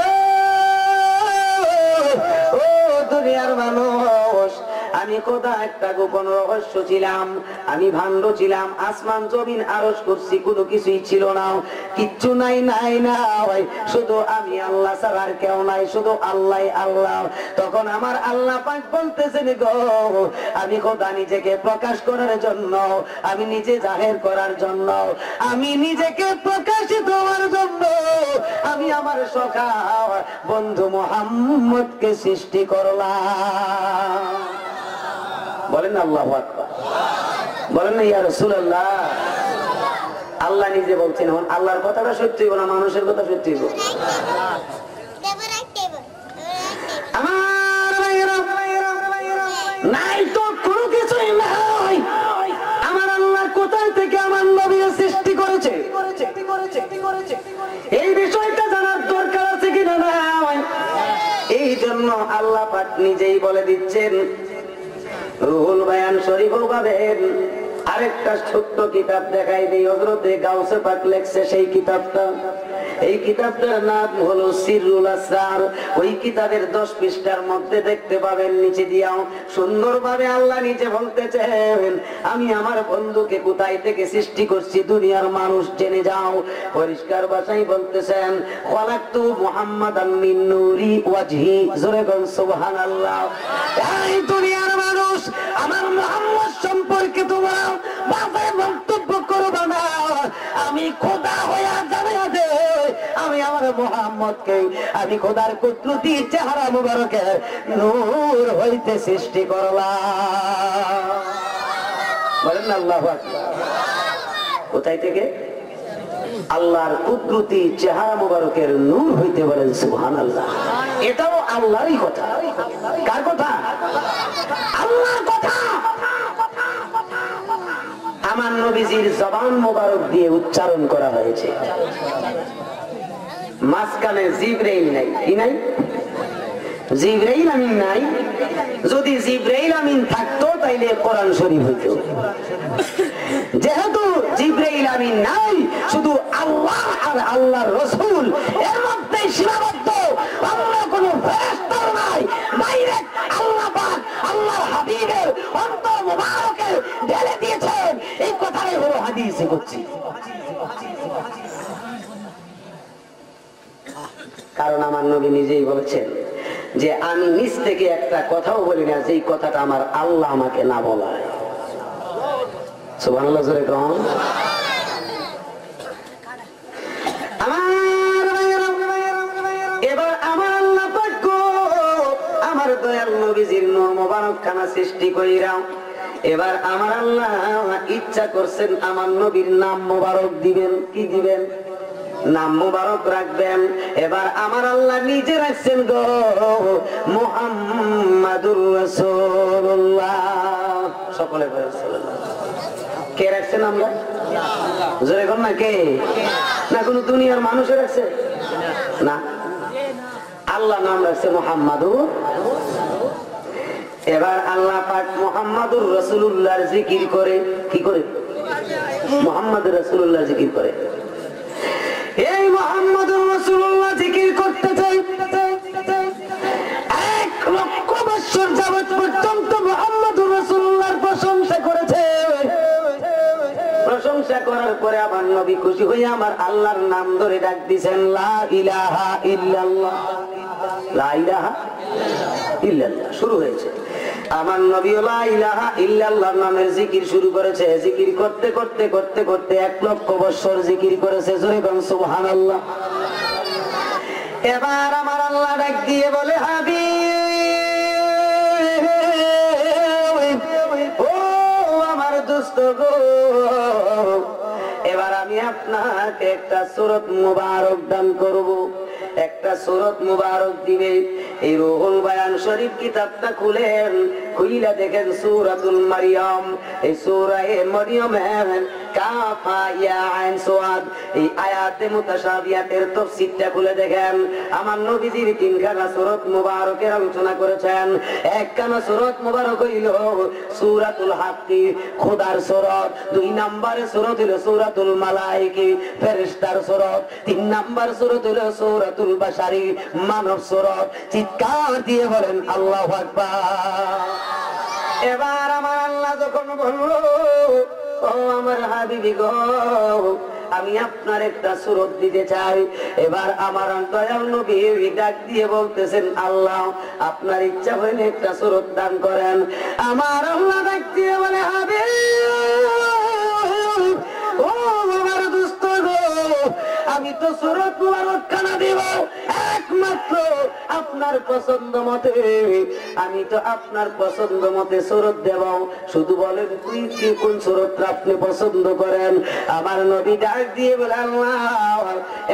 ও দুনিয়ার মানুষ, আমি খোদা একটা গোপন রহস্য ছিলাম, আমি ভাণ্ড ছিলাম। আসমান জমিন আরশ কুরসি কোনো কিছুই ছিল না, কিচ্ছু নাই, নাই নাই, শুধু আমি আল্লাহ ছাড়া আর কেউ নাই, শুধু আল্লাহ আল্লাহ। তখন আমার আল্লাহ পাক বলতেছেন, গো আমি খোদা নিজেকে প্রকাশ করার জন্য, আমি নিজে জাহের করার জন্য, আমি নিজেকে প্রকাশিত হওয়ার জন্য আমি আমার সখা বন্ধু মুহাম্মদকে সৃষ্টি করলাম। বলেন না আল্লাহু আকবার, বলেন না ইয়া রাসূলুল্লাহ। আল্লাহ নিজে বলছেন। আল্লাহর কথাটা সত্যি হইব না মানুষের কথা সত্যি হইব? নাই তো কোনো কিছুই নাই। আমার আল্লাহ কোথায় থেকে আমার নবী সৃষ্টি করেছে এই বিষয়টা জানার দরকার আছে কিনা নাই? এই জন্য আল্লাহ পাক নিজেই বলে দিচ্ছেন। রুহুল বায়ান শরীফও পাবেন। আরেকটা ছোট্ট কিতাব দেখাই দিই, হযরতে গাউসে পাক লেখছে সেই কিতাবটা। এই কিতাবটার নাম হলো সিররুল আসরার। ওই কিতাবের 10 পৃষ্ঠার মধ্যে দেখতে পাবেন নিচে দিয়াও সুন্দরভাবে আল্লাহ নিজে বলতেছেন, আমি আমার বন্ধুকে কোথায় থেকে সৃষ্টি করছি দুনিয়ার মানুষ জেনে যাও। পরিষ্কার ভাষায় বলতেছেন, খালাকতু মুহাম্মাদান মিন নূরি ওয়াজহি। জোরে বল সুবহানাল্লাহ। এই দুনিয়ার মানুষ আমার মুহাম্মদ সম্পর্কে তোমরা বাজে মন্তব্য করবে না। আমি খোদা হইয়া জানিয়ে দে, আমি আমার মুহাম্মদকে আমি খোদার কুদরতি চেহারা মুবারকের নূর হইতে সৃষ্টি করলাম। বলেন আল্লাহু আকবার। কোথায় থেকে? আল্লাহর কুদরতি চেহারা মুবারকের নূর হইতে। বলেন সুবহানাল্লাহ। এটাও আল্লাহরই কথা। কার কথা? আল্লাহর কথা। আমার নবীজির জবান মোবারক দিয়ে উচ্চারণ করা হয়েছে। মাঝখানে জিবরাইল নাই। কি নাই? জিবরাইল আমিন নাই। যদি জিবরাইল আমিন থাকতো তাইলে কোরআন শরীফ হইতো। যেহেতু জিবরাইল আমিন নাই, শুধু আল্লাহ আর আল্লাহর রাসূল এর মধ্যে সীমাবদ্ধ। অন্য কোনো ফেরেশতা নাই। ডাইরেক্ট আল্লাহ পাক আল্লাহর হাবিবের অন্তর মোবারকে ঢেলে দিয়েছেন। এই কথাই হলো হাদিসে কুদসি। কারণ আমার নবী নিজেই বলেছেন যে আমি নিজ থেকে একটা কথাও বলি না যেই কথাটা আমার আল্লাহ আমাকে না বলায়। সুবহানাল্লাহ জোরে কোন। এবার আমার আল্লাহ পাক আমার দয়াল নবীজির নূর মোবারক খানা সৃষ্টি কইরা এবার আমার আল্লাহ ইচ্ছা করছেন আমার নবীর নাম মোবারক দিবেন। কি দিবেন? নাম মুবারক রাখবেন। এবার আমার আল্লাহ নিজে রাখছেন গো মুহাম্মাদুর রাসূলুল্লাহ। সকলে বলেন সাল্লাল্লাহু আলাইহি ওয়াসাল্লাম। কে রাখছেন? আমরা। জোরে কোন না কে? না কোন দুনিয়ার মানুষে রাখছে? না, আল্লাহ নাম রাখছে মুহাম্মাদুর। এবার আল্লাহ পাক মুহাম্মাদুর রাসূলুল্লাহর জিকির করে। কি করে? মুহাম্মাদুর রাসূলুল্লাহর জিকির করে। এই মুহাম্মাদুর রাসূলুল্লাহ জিকির করতে চাই 1 লক্ষ বছর যাবত পর্যন্ত মুহাম্মাদুর রাসূলুল্লাহর প্রশংসা করেছে। প্রশংসা করার পরে আমার নবী খুশি হয়ে আমার আল্লাহর নাম ধরে ডাক দিবেন, লা ইলাহা ইল্লাল্লাহ। লা ইলাহা ইল্লাল্লাহ শুরু হয়েছে। আমার নবী লা ইলাহা ইল্লাল্লাহ নামের জিকির শুরু করেছে। জিকির করতে করতে করতে করতে 1 লক্ষ বছর জিকির করেছে। জোরে বলেন সুবহানাল্লাহ। এবার আমার আল্লাহ ডাক দিয়ে বলে, হাবিব ও আমার দোস্ত গো, এবার আমি আপনাকে একটা সূরত মুবারক দান করব। একটা সূরত মুবারক দিবে। এই রুহুল বায়ান শরীফ কিতাবটা খুলেন, খুইলা দেখেন সূরাতুল মারইয়াম। এই সূরা মারইয়ামের কাফ ইয়া আইন সাদ এই আয়াতে মুতাশাবিহাতের তাফসীরটা খুলে দেখেন। আমার নবীজির 3খানা সূরত মুবারকের আলোচনা করেছেন। একখানা সূরত মুবারক হইল সূরাতুল হাক্কি, খোদার সূরত। 2 নম্বরে সূরত হলো সূরাতুল মালায়েকি, ফেরেশতার সূরত। 3 নম্বর সূরত হলো সূরাতুল বাশারি, মানব সূরত। চিৎকার দিয়ে বলেন আল্লাহু আকবার। এবার আমার আল্লাহ যখন বলল, ও আমার হাবিবি গো, আমি আপনার একটা সূরত দিতে চাই। এবার আমার দয়াল নবী ডাক দিয়ে বলতেছেন, আল্লাহ আপনার ইচ্ছা হইলে একটা সূরত দান করেন। আমার আল্লাহ ডাক দিয়ে বলে, হাবিব ও আমার দোস্ত গো, আমি তো সূরত মুবারক খানা দিব একমাত্র আপনার পছন্দ মতে, আমি তো আপনার পছন্দ মতে সুরত দেব। শুধু বলেন তুই কি কোন সুরতটা আপনি পছন্দ করেন। আমার নবী ডাক দিয়ে বলে, আল্লাহ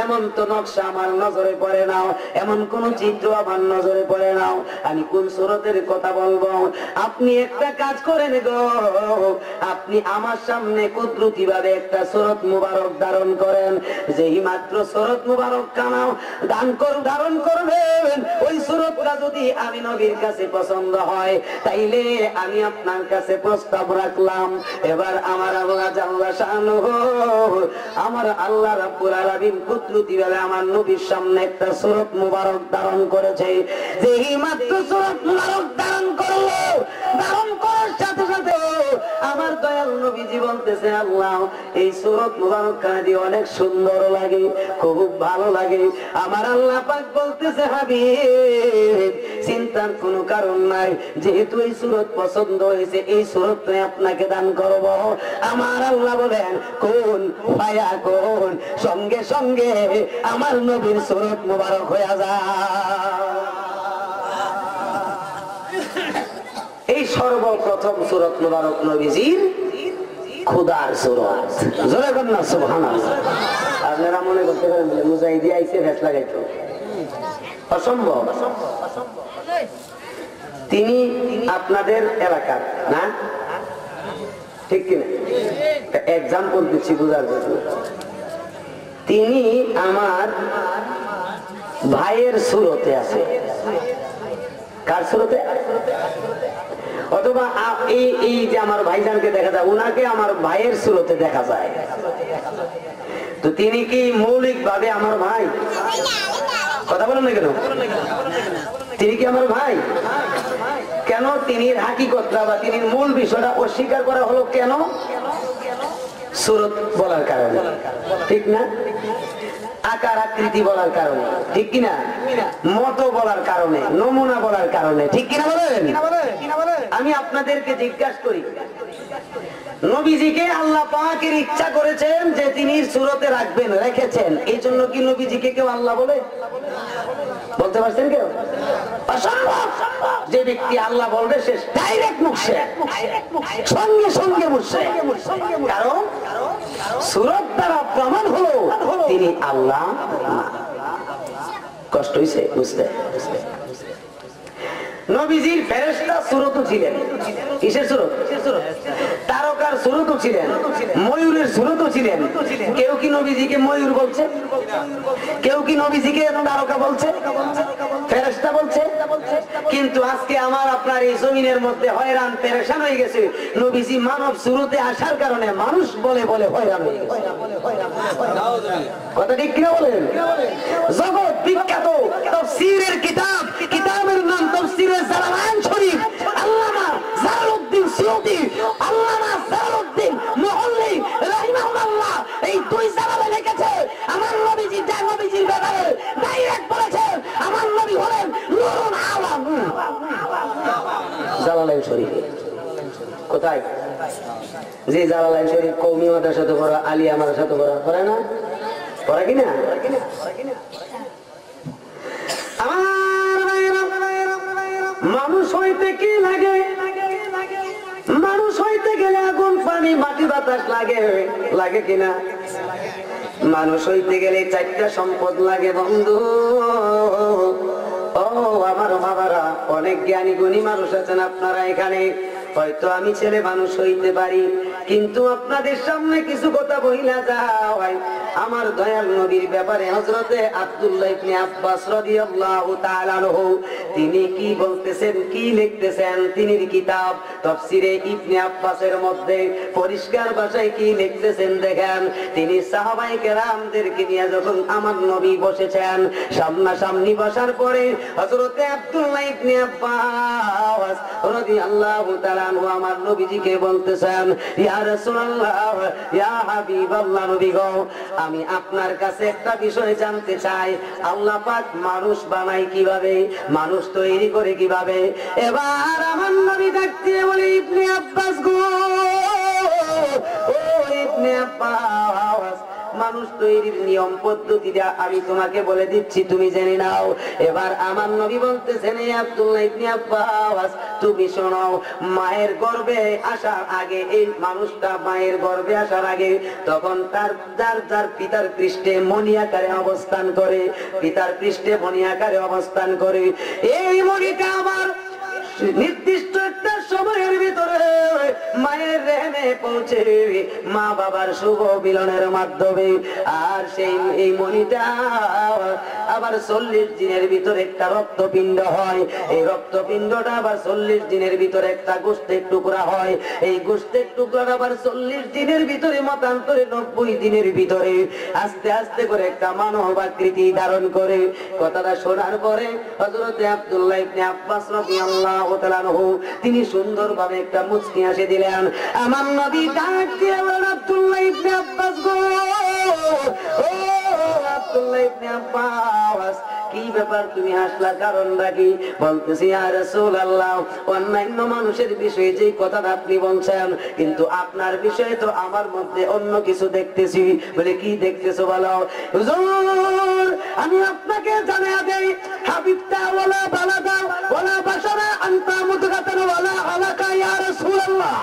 এমন তো নকশা আমার নজরে পড়ে নাও, এমন কোন চিত্র আমার নজরে পড়ে নাও, আমি কোন সুরতের কথা বলবো। আপনি একটা কাজ করেন গো, আপনি আমার সামনে কুদরতি ভাবে একটা সুরত মুবারক ধারণ করেন। যেই মাত্র সুরত মুবারক কানাও ধারণ করবেন, ওই সুরতটা যদি আমি নবীর কাছে পছন্দ হয়, তাইলে আমি আপনার কাছে প্রস্তাব রাখলাম। এবার আমার আল্লাহ জাল্লা শানুহু, আমার আল্লাহ রাব্বুল আলামিন কুদরতি ভাবে আমার নবীর সামনে একটা সুরত মুবারক ধারণ করেছে। যেই মাত্র সুরত মুবারক ধারণ করলো, ধারণ করার সাথে সাথে আমার দয়াল নবীজি বলতেছে, আল্লাহ এই সূরত মুবারক কাদি অনেক সুন্দর লাগে, খুব ভালো লাগে। আমার আল্লাহ পাক বলতেছে, হাবিব চিন্তার কোনো কারণ নাই, যেহেতু এই সূরত পছন্দ হয়েছে, এই সূরতটাই আপনাকে দান করব। আমার আল্লাহ বলেন কোন পায়া কোন, সঙ্গে সঙ্গে আমার নবীর সূরত মুবারক হয়ে যায়। এই সর্বপ্রথম সূরত মুবারক নবীজির খুদার সূরত। জোরে বলেন না সুবহানাল্লাহ। আপনারা মনে করতে পারেন বলে মুজাহিদি আইছে ভেস লাগাইতো, অসম্ভব। তিনি আপনাদের এলাকার না, ঠিক কিনা? এক্সাম্পল দিচ্ছি বুঝার জন্য। তিনি আমার ভাইয়ের সূরতে আছে। কার সূরতে? অথবা এই যে আমার ভাইজানকে দেখা যায়, উনাকে আমার ভাইয়ের সূরতে দেখা যায়। তো তিনি কি মৌলিক ভাবে আমার ভাই? কথা বলেন না কেন? তিনি কি আমার ভাই? কেন তিনি হাকিকতটা বা তিনি মূল বিষয়টা অস্বীকার করা হলো কেন? সূরত বলার কারণে, ঠিক না? আকার আকৃতি বলার কারণে, ঠিক কিনা? মতো বলার কারণে, নমুনা বলার কারণে, ঠিক কিনা বলেন? আমি আপনাদেরকে জিজ্ঞাসা করি, নবীজিকে আল্লাহ পাকের ইচ্ছা করেছেন যে তিনি সূরতে রাখবেন, রেখেছেন, এই জন্য কি নবীজিকে কেউ আল্লাহ বলে? বলতে পারছেন কেউ? অসম্ভব। যে ব্যক্তি আল্লাহ বলবে সে ডাইরেক্ট মুশরিক, সঙ্গে সঙ্গে মুশরিক। কারণ সূরত দ্বারা প্রমাণ হলো তিনি আল্লাহ। কষ্ট হইছে বুঝতে? নবীজির ফেরেশতা সূরতও ছিলেন। কিসের সূরত? তারকার সূরতও ছিলেন, ময়ূরের সূরতও ছিলেন। কেউ কি নবীজিকে ময়ূর বলছে? কেউ কি নবীজিকে তারকা বলছে? ফেরেশতা বলছে। কিন্তু আজকে আমার আপনার এই জমিনের মধ্যে হয়রান পেরেশান হয়ে গেছে, নবীজি মানব সূরতে আসার কারণে মানুষ বলে বলে হয়রান হয়ে গেছে। কথা ঠিক কিনা বলেন? জগৎ বিখ্যাত তাফসীরের কিতাব, কিতাবের নাম তাফসীরে জালালাইন শরীফ, আল্লামা জালালউদ্দিন সিয়ুতী, আল্লামা জালালউদ্দিন মুহল্লি রাহিমাহুল্লাহ, এই দুই জালালে লিখেছে আমার নবীজি যা নবীজির ব্যাপারে ডাইরেক্ট বলেছেন আমার নবী হলেন নূরুল আলম। জালালাইন শরীফ কোথায়? যে জালালাইন শরীফ কওমি মাদ্রাসাতে পড়া, আলিয়া মাদ্রাসাতে পড়া, পড়ে না? পড়া কিনা? মানুষ হইতে কি লাগে? মানুষ হইতে গেলে আগুন পানি মাটি বাতাস লাগে, লাগে কিনা? মানুষ হইতে গেলে চারটা সম্পদ লাগে বন্ধু। ও আমার বাবারা, অনেক জ্ঞানী গুণী মানুষ আছেন আপনারা এখানে। হয়তো আমি ছেলে মানুষ হইতে পারি, কিন্তু আপনাদের সামনে কিছু কথা বইলা যায়। আমার দয়াল নবীর ব্যাপারে হযরতে আব্দুল্লাহ ইবনে আব্বাস রাদিয়াল্লাহু তাআলা আনহু তিনি কি বলতেছেন, কি লিখতেছেন, তিনি কিতাব তাফসীরে ইবনে আব্বাসের মধ্যে পরিষ্কার ভাষায় কি লিখতেছেন দেখেন। তিনি সাহাবায়ে কেরামদেরকে নিয়ে যখন আমার নবী বসেছেন, সামনাসামনি বসার পরে হযরতে আব্দুল্লাহ ইবনে আব্বাস রাদিয়াল্লাহু তাআলা আনহু আমার নবীজিকে বলতেছেন, ইয়া রাসূলুল্লাহ, ইয়া হাবিবাল্লাহ, নবী গো, আমি আপনার কাছে একটা বিষয় জানতে চাই। আল্লাহ পাক মানুষ বানায় কিভাবে, মানুষ তৈরি করে কিভাবে? এবার আমার নবী ডাকতে বলে, ইবনে আব্বাস গো, ও ইবনে আব্বাস, মানুষ তৈরির নিয়ম পদ্ধতিটা আমি তোমাকে বলে দিচ্ছি, তুমি জেনে নাও। এবার আমার নবী বলতেছেন, এই আব্দুল্লাহ ইবনে আব্বাস তুমি শোনো, মায়ের গর্ভে আসার আগে, এই মানুষটা মায়ের গর্ভে আসার আগে তখন তার যার পিতার পৃষ্ঠে মণি আকারে অবস্থান করে, পিতার পৃষ্ঠে মণি আকারে অবস্থান করে। এই মণিটা আমার নির্দিষ্ট একটা সময়ের ভিতরে মায়ের রেহেমে পৌঁছে মা বাবার শুভ মিলনের মাধ্যমে, আর সেই এই মণিটা আবার 40 দিনের ভিতরে একটা রক্তপিণ্ড হয়। এই রক্তপিণ্ডটা আবার 40 দিনের ভিতরে একটা গোশতের টুকরা হয়। এই গোশতের টুকরা আবার 40 দিনের ভিতরে মতান্তরে 90 দিনের ভিতরে আস্তে আস্তে করে একটা মানব আকৃতি ধারণ করে। কথাটা শোনার পরে হযরত আব্দুল্লাহ ইবনে আব্বাস রাদিয়াল্লাহু তাআলা আনহু তিনি সুন্দরভাবে একটা মুচকি হাসি দিলেন। আমার নবী ডাক দিয়ে বলেন, আব্দুল্লাহ ইবনে আব্বাস গো, ও আব্দুল্লাহ ইবনে আব্বাস, কি ব্যাপার তুমি হাসলা, কারণটা কি? বলতেছি, ইয়া রাসূলুল্লাহ, অন্যান্য মানুষের বিষয়ে যে কথাটা আপনি বলছেন, কিন্তু আপনার বিষয়ে তো আমার মধ্যে অন্য কিছু দেখতেছি। বলে, কি দেখতেছো বলো? হুজুর, আমি আপনাকে জানিয়ে দেই, হাবিবটা ওয়ালা বালাদা ওয়ালা বাশারা আনতা মুদগাতান ওয়ালা আলাকা ইয়া রাসূলুল্লাহ।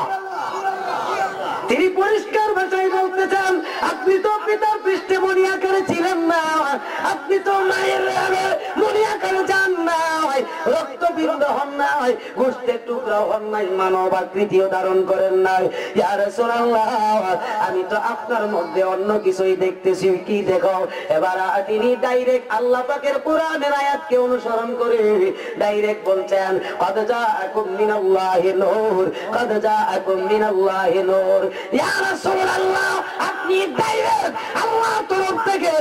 তিনি পরিষ্কার ভাষায় বলতেছেন, আপনি তো পিতার পৃষ্ঠে মণি আকারে ছিলেন না, আপনি তো মায়ের মণি আকারে যান নাই, রক্তবিন্দু হন নাই, গোশতের টুকরা হন নাই, মানব আকৃতিও ধারণ করেন নাই। ইয়া রাসূলুল্লাহ, আমি তো আপনার মধ্যে অন্য কিছুই দেখতেছি। কি দেখো? এবার তিনি ডাইরেক্ট আল্লাহ পাকের কোরআনের আয়াতকে অনুসরণ করে ডাইরেক্ট বলছেন, কদ জাআকুম মিনাল্লাহি নূর, কদ জাআকুম মিনাল্লাহি নূর। ইয়া রাসূলুল্লাহ, আপনি ডাইরেক্ট আল্লাহর তরফ থেকে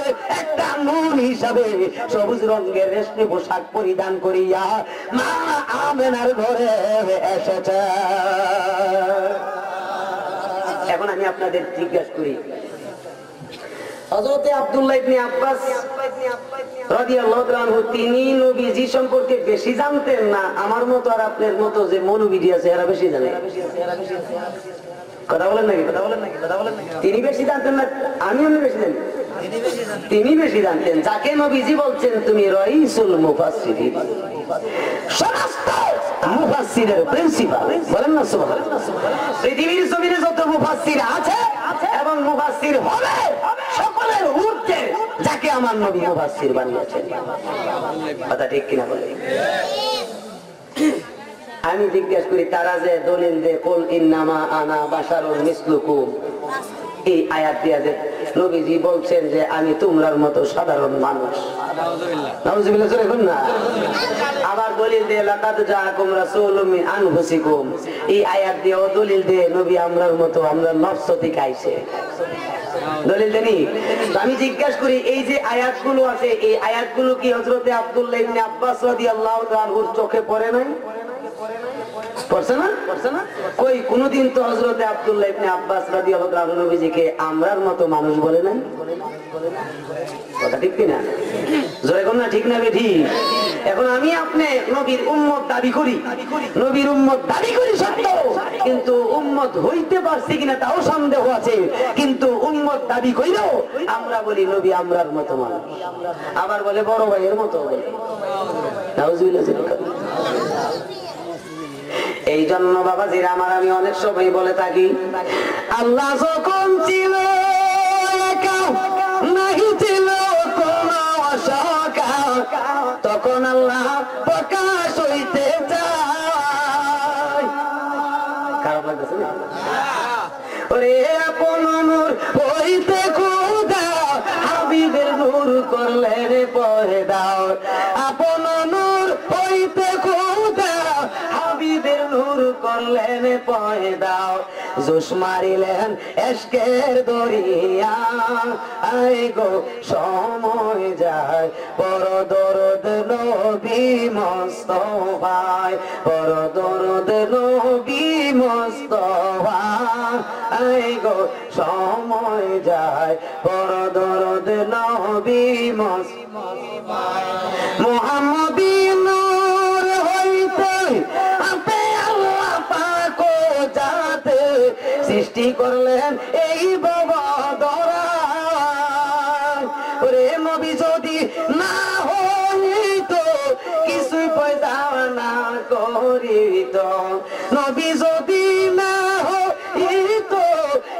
একটা নূর হিসাবে সবুজ রঙের রেশমি পোশাক পরিধান করিয়া মা আমেনার ঘরে এসেছে। এখন আমি আপনাদের জিজ্ঞাসা করি, হযরত আব্দুল্লাহ ইবনে আব্বাস রাদিয়াল্লাহু তাআলা আনহু তিনি নবীজি সম্পর্কে বেশি জানতেন না আমার মতো আর আপনার মতো যে মৌলবী আছে এরা বেশি জানে? কথা বলেন নাকি? তিনি বেশি জানতেন না, আমি বেশি জানি? তিনি বেশি জানতেন। যাকে নবীজি বলছেন, তুমি রাইসুল মুফাসসিরিন, সমস্ত মুফাসসিরের প্রিন্সিপাল, বলেন না সুবহানাল্লাহ। পৃথিবীর জমিনে যত মুফাসসির আছে এবং মুফাসসির হবে, সকলের ঊর্ধ্বে যাকে আমার নবী মুফাসসির বানিয়েছেন। কথা ঠিক কিনা বলেন? আমি জিজ্ঞেস করি, তারা যে দলিল দে কুল ইন্নামা আনা বাশারুন মিসলুকুম, এই আয়াত দিয়া যে নবীজি বলছেন যে আমি তোমরার মতো সাধারণ মানুষ, নাউযুবিল্লাহ জোরে বলুন না। আবার দলিল দে লাকাদ জাআকুম রাসূলুম মিন আনফুসিকুম, এই আয়াত দিয়ে দলিল দে নবী আমরার মতো, আমরা নফস থেকে আইছে, দলিল দেনি। আমি জিজ্ঞাসা করি, এই যে আয়াতগুলো আছে, এই আয়াতগুলো কি হযরত আব্দুল্লাহ ইবনে আব্বাস রাদিয়াল্লাহু তাআলা আনহুর চোখে পড়ে নাই? পড়ছে না? পড়ছে না? কই কোনদিন তো হযরত আব্দুল্লাহ ইবনে আব্বাস রাদিয়াল্লাহু তাআলা নবীজিকে আমরার মতো মানুষ বলে নাই? কথা ঠিক কি না? জোরে কোন না, ঠিক না বে ঠিক? এখন আমি আপনি নবীর উম্মত দাবি করি, নবীর উম্মত দাবি করি সত্য, কিন্তু উম্মত হইতে পারছি কিনা তাও সন্দেহ আছে। কিন্তু উম্মত দাবি কইলেও আমরা বলি নবী আমরার মতো মানুষ, আবার বলে বড় ভাইয়ের মতো বলে। নাউযুবিল্লাহ। এই জন্য বাবাজিরা আমার, আমি অনেক সময় বলে থাকি, আল্লাহ যখন ছিল একা, নাহি ছিল কোনো আশঙ্কা, তখন আল্লাহ প্রকাশ হইতে চায়। খারাপ লাগতেছে না? ওরে আপন নূর হইতে খোদা, হাবিবের নূর করলে রে পয়দা, আপন নূর হইতে খোদা, হাবিবের নূর করলেন পয়দা, জোশ মারিলেন এশকের দরিয়া, আই গো সময় যায়, বড় দরদ নবী মুস্তাফায়, বড় দরদ নবী মুস্তাফায়, আই গো সময় যায়, বড় দরদ নবী মুস্তাফায়। মুহাম্মদী নূর হইতে আপে আল্লাহ পাক জাতে সৃষ্টি করলেন এই বাবা দরা, হইতো, নবী যদি না হইতো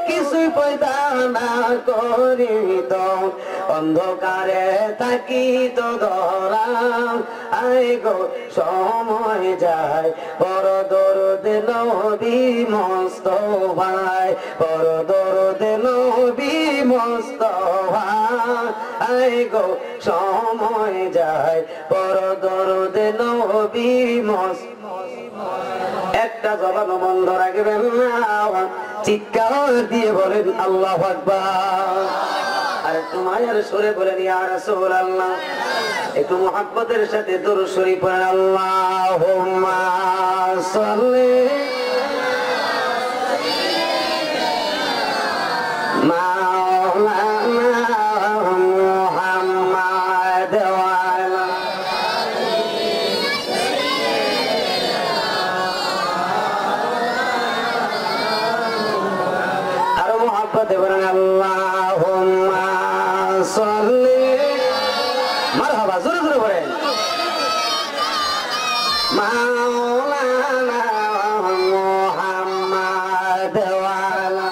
কিছুই পয়দা না করিত, অন্ধকারে থাকিত ধরা, আয় গো সময় যায়, বড় দরদ নবী মুস্তাফায়, বড় দরদ নবী মুস্তাফায়, আয় গো সময় যায়, বড় দরদ নবী মুস্তাফায়। একটা জবান বন্ধ রাখবেন না, চিৎকার দিয়ে বলেন আল্লাহু আকবার। আর একটু মায়ের সুরে বলেন ইয়া রাসূলুল্লাহ। একটু মুহাব্বতের সাথে দরুদ শরীফ পড়েন আল্লাহুম্মা সাল্লি মাওলানা মুহাম্মাদ ওয়া আলা আর মুহাব্বতে বলেন আল্লাহুম্মা সাল্লি, মারহাবা, জোরে জোরে বলেন মাওলানা মুহাম্মাদ ওয়া আলা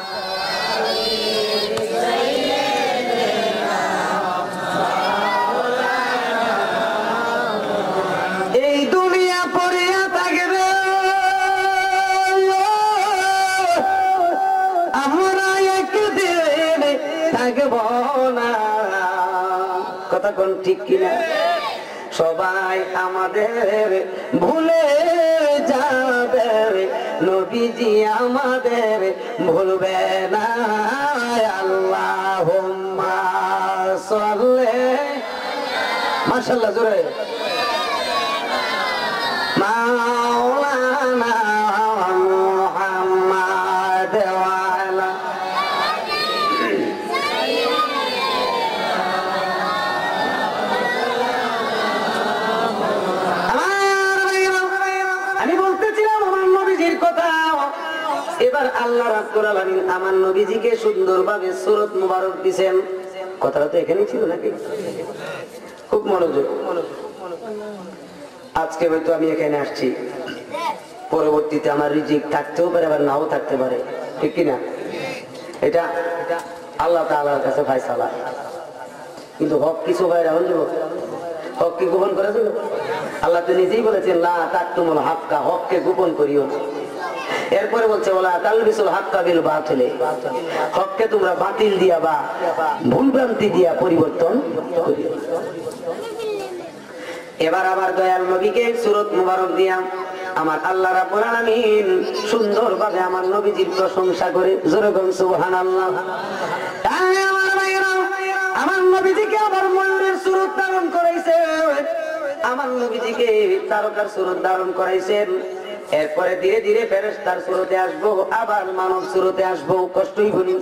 এই দুনিয়া পড়িয়া থাকবে, আমরা একদিন থাকব না, কথা কোন ঠিক কিনা? সবাই আমাদের ভুলে যাবে, নবীজি আমাদের ভুলবে না। আল্লাহুম্মা সাল্লি, মাশাআল্লাহ, জোরে মাওলানা মুহাম্মাদ ওয়া আলা এবার আল্লাহ রাব্বুল আলামিন আমার নবীজিকে সুন্দরভাবে সূরত মুবারক দিবেন। কথাটা তো এখানেই ছিল নাকি? খুব মনোযোগ। আজকে হয়তো আমি এখানে আসছি, পরবর্তীতে আমার রিজিক থাকতেও পারে আবার নাও থাকতে পারে, ঠিক কিনা? এটা আল্লাহ তাআলার কাছে ফয়সালা। কিন্তু হক কিছু বাইরে হল, হক কি গোপন করা যাবে? আল্লাহ তো নিজেই বলেছেন লা তাকতুমুল হাক্কা, হককে গোপন করিও না। এরপরে বলছে ওয়ালা তালবিসুল হাক্কা বিল বাতিল, হককে তোমরা বাতিল দিয়া বা ভুল ভ্রান্তি দিয়া পরিবর্তন করিও। এবার আবার দয়াল নবীকে সূরত মুবারক দিয়া আমার আল্লাহ রাব্বুল আলামিন সুন্দরভাবে আমার নবীজির প্রশংসা করে, জোরে বলুন সুবহানাল্লাহ। আমার নবীজিকে আবার ময়ূরের সূরত ধারণ করাইছে, আমার নবীজিকে তারকার সূরত ধারণ করাইছেন। এরপরে ধীরে ধীরে ফেরেশতার সূরতে আসবো, আবার মানব সূরতে আসবো। কষ্টই বলি,